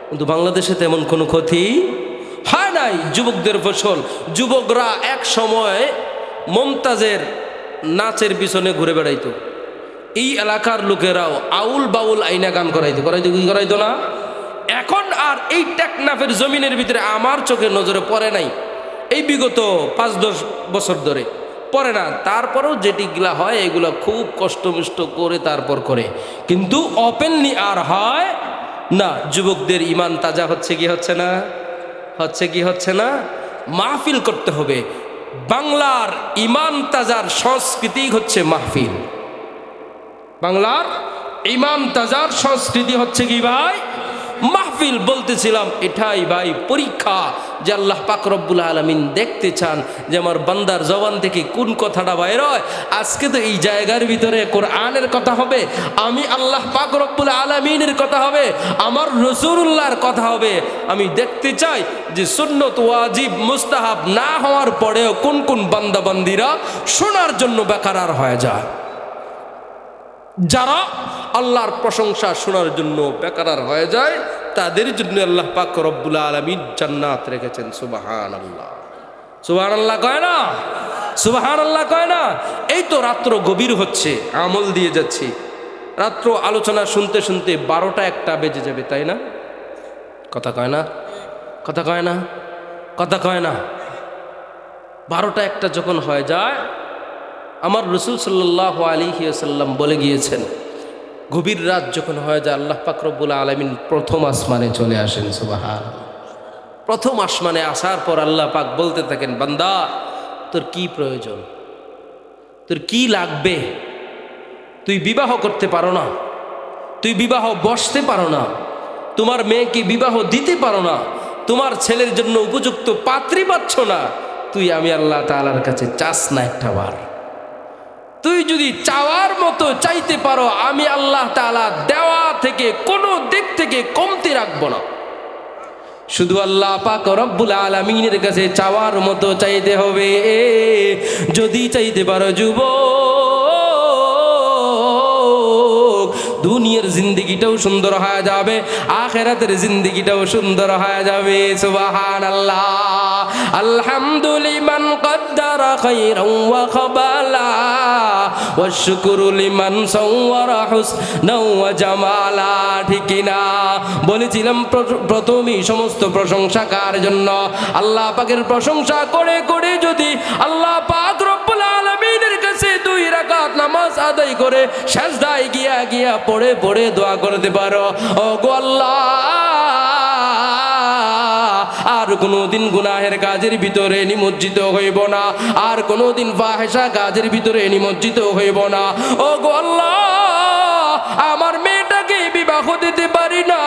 কিন্তু বাংলাদেশে তেমন কোনো ক্ষতি হয় নাই। যুবকদের ফসল। যুবকরা এক সময় মমতাজের নাচের পিছনে ঘুরে বেড়াইতো, এই এলাকার লোকেরাও আউল বাউল আইনা গান করাইতো কি করাইতো না? এখন আর এই টেকনাফের জমিনের ভিতরে আমার চোখে নজরে পড়ে নাই, এই বিগত 5-10 বছর ধরে পড়ে না। তারপরেও যেটিগুলা হয় এগুলো খুব কষ্টমিষ্ট করে তারপর করে, কিন্তু ওপেনলি আর হয় না। যুবকদের ইমান তাজা হচ্ছে কি হচ্ছে না? হচ্ছে না? মাহফিল করতে হবে। বাংলার ইমান তাজার সংস্কৃতি হচ্ছে মাহফিল। বাংলার ইমান তাজার সংস্কৃতি হচ্ছে কি ভাই? মাহফিল। বলতেছিলাম এটাই ভাই পরীক্ষা, যে আল্লাহ পাক রব্বুল আলামিন দেখতে চান যে আমার বান্দার জবান থেকে কোন কথাটা বাইর হয়। আজকে তো এই জায়গার ভিতরে কোরআনের কথা হবে, আমি আল্লাহ পাক রব্বুল আলামিনের কথা হবে, আমার রাসূলুল্লাহর কথা হবে। আমি দেখতে চাই যে সুন্নত, ওয়াজিব, মুস্তাহাব না হওয়ার পরেও কোন কোন বান্দা বান্দিরা শোনার জন্য বেকারার হয়ে যায়, যারা আল্লাহর প্রশংসা শোনার জন্য বেকারার হয়ে যায়, তাদের জন্য আল্লাহ পাক রব্বুল আলামিন জান্নাত রেখেছেন। সুবহানাল্লাহ, সুবহানাল্লাহ কয় না? সুবহানাল্লাহ কয় না? এই তো রাত্র গভীর হচ্ছে, আমল দিয়ে যাচ্ছি, রাত্র আলোচনা শুনতে শুনতে 12টা-1টা বেজে যাবে, তাই না? কথা কয় না? কথা কয় না? কথা কয় না? 12টা-1টা যখন হয়ে যায়, আমার রাসূল সাল্লাল্লাহু আলাইহি ওয়াসাল্লাম বলে গিয়েছেন, গভীর রাত যখন হয়ে যায় আল্লাহ পাক রব্বুল আলামিন প্রথম আসমানে চলে আসেন। সুবহানাল্লাহ। প্রথম আসমানে আসার পর আল্লাহ পাক বলতে থাকেন, বান্দা তোর কি প্রয়োজন, তোর কি লাগবে? তুই বিবাহ করতে পারো না, তুই বিবাহ বসতে পারো না, তোমার মেয়েকে বিবাহ দিতে পারো না, তোমার ছেলের জন্য উপযুক্ত পাত্রী পাচ্ছ না, তুই আমি আল্লাহ তাআলার কাছে চাস না একটা বার? তুই যদি চাওয়ার মতো চাইতে পারো, আমি আল্লাহ তাআলা দেওয়া থেকে কোনো দিক থেকে কমতি রাখবো না। শুধু আল্লাহ পাক রব্বুল আলামিনের কাছে চাওয়ার মতো চাইতে হবে। যদি চাইতে পারো যুবক, দুনিয়ার জিন্দেগিটাও সুন্দর হয়ে যাবে, আখিরাতের জিন্দেগিটাও সুন্দর হয়ে যাবে। সুবহানাল্লাহ। আলহামদুলিমান কদ্দারা খায়রান ওয়া খাবালা ওয়া শুকরু লিমান সাওয়ারা হুসনাও ওয়া জামালা। ঠিক না? বলেছিলাম প্রথমেই সমস্ত প্রশংসা কার জন্য? আল্লাহ পাকের প্রশংসা করে করে যদি আল্লাহ পাক রব্বুল আলামিনের কাছে 2 রাকাত নামাজ আদায় করে সিজদায় গিয়া পড়ে পড়ে দোয়া করতে পারো, ও গো আল্লাহ, আর কোনোদিন গুনাহের কাজের ভিতরে নিমজ্জিত হইব না, আর কোনোদিন ফাহিশা কাজের ভিতরে নিমজ্জিত হইব না। ও গো আল্লাহ, আমার মেয়েটাকে বিবাহ দিতে পারি না,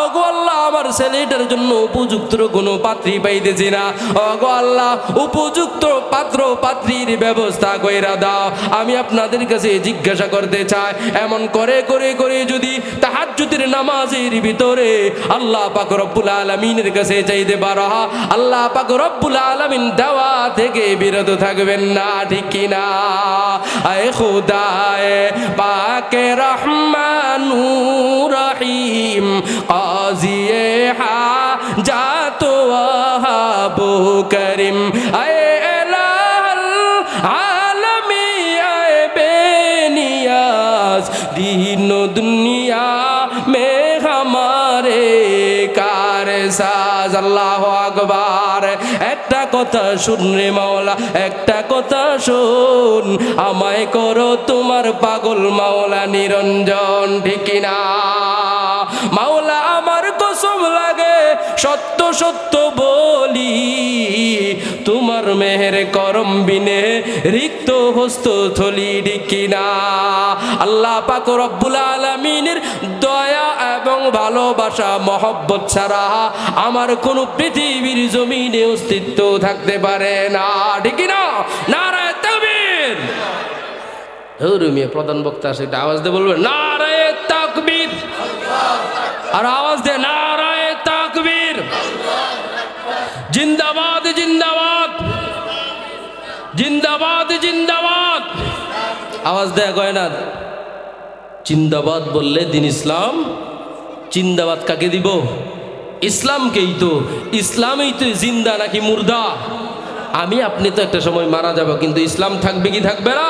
ও গো আল্লাহ, আমার ছেলেটার জন্য উপযুক্ত কোনো পাত্রী পাইতেছি না। ওগো আল্লাহ, উপযুক্ত পাত্র পাত্রীর ব্যবস্থা কইরা দাও। আমি আপনাদের কাছে জিজ্ঞাসা করতে চাই, এমন করে করে করে যদি তাহাজ্জুদের নামাজের ভিতরে আল্লাহ পাক রব্বুল আলামিনের কাছে চাইতে পারো, আল্লাহ পাক রব্বুল আলামিন দেওয়া থেকে বিরত থাকবেন না, ঠিক কি না? আয় খুদায়ে পাকে রহমানু রহিম, কাজিয়ে হাজাত ওয়াহাব করিম, আয় ইলাহুল আলামি, আয় বেনিয়াজ दीन दुनिया में हमारे कारसाज। अल्लाह আকবার। একটা কথা শুন রে মাওলা, একটা কথা শুন, আমায় করো তোমার পাগল মাওলা নিরঞ্জন, ঠিক না? মাওলা আমার কসম লাগে, সত্য সত্য বলি, তোমার মেহের করম বিনে রিক্ত হস্ত থলি, ঠিক না? আল্লাহ পাক রব্বুল আলামিনের দয়া এবং ভালোবাসা মহব্বত ছাড়া আমার কোনো পৃথিবীর জমিনে অস্তিত্ব থাকতে পারে না, ঠিক না? নারায়ে তাকবীর। ধর্মীয় প্রধান বক্তা সেটা আওয়াজ দিয়ে বলবেন, নারায়ে তাকবীর। আর আওয়াজ দিয়ে নারায়ে তাকবীর। জিন্দাবাদ জিন্দাবাদ জিন্দাবাদ জিন্দাবাদ। আওয়াজ দেয়া কয় না, জিন্দাবাদ বললে দিন ইসলাম। জিন্দাবাদ কাকে দিব? ইসলামকেই তো। ইসলামেই তো জিন্দা নাকি মুর্দা? আমি আপনি তো একটা সময় মারা যাব, কিন্তু ইসলাম থাকবে কি থাকবে না?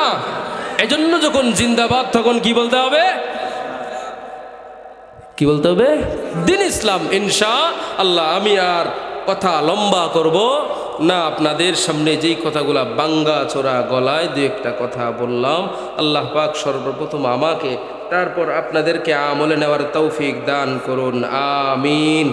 এজন্য যখন জিন্দাবাদ, তখন কি বলতে হবে? কি বলতে হবে? দিন ইসলাম। ইনশাআল্লাহ আমি আর কথা লম্বা করব না, আপনাদের সামনে যেই কথাগুলা বাঙ্গা চোরা গলায় দু একটা কথা বললাম, আল্লাহ পাক সর্বপ্রথম আমাকে, তারপর আপনাদেরকে আমলে নেওয়ার তৌফিক দান করুন, আমিন।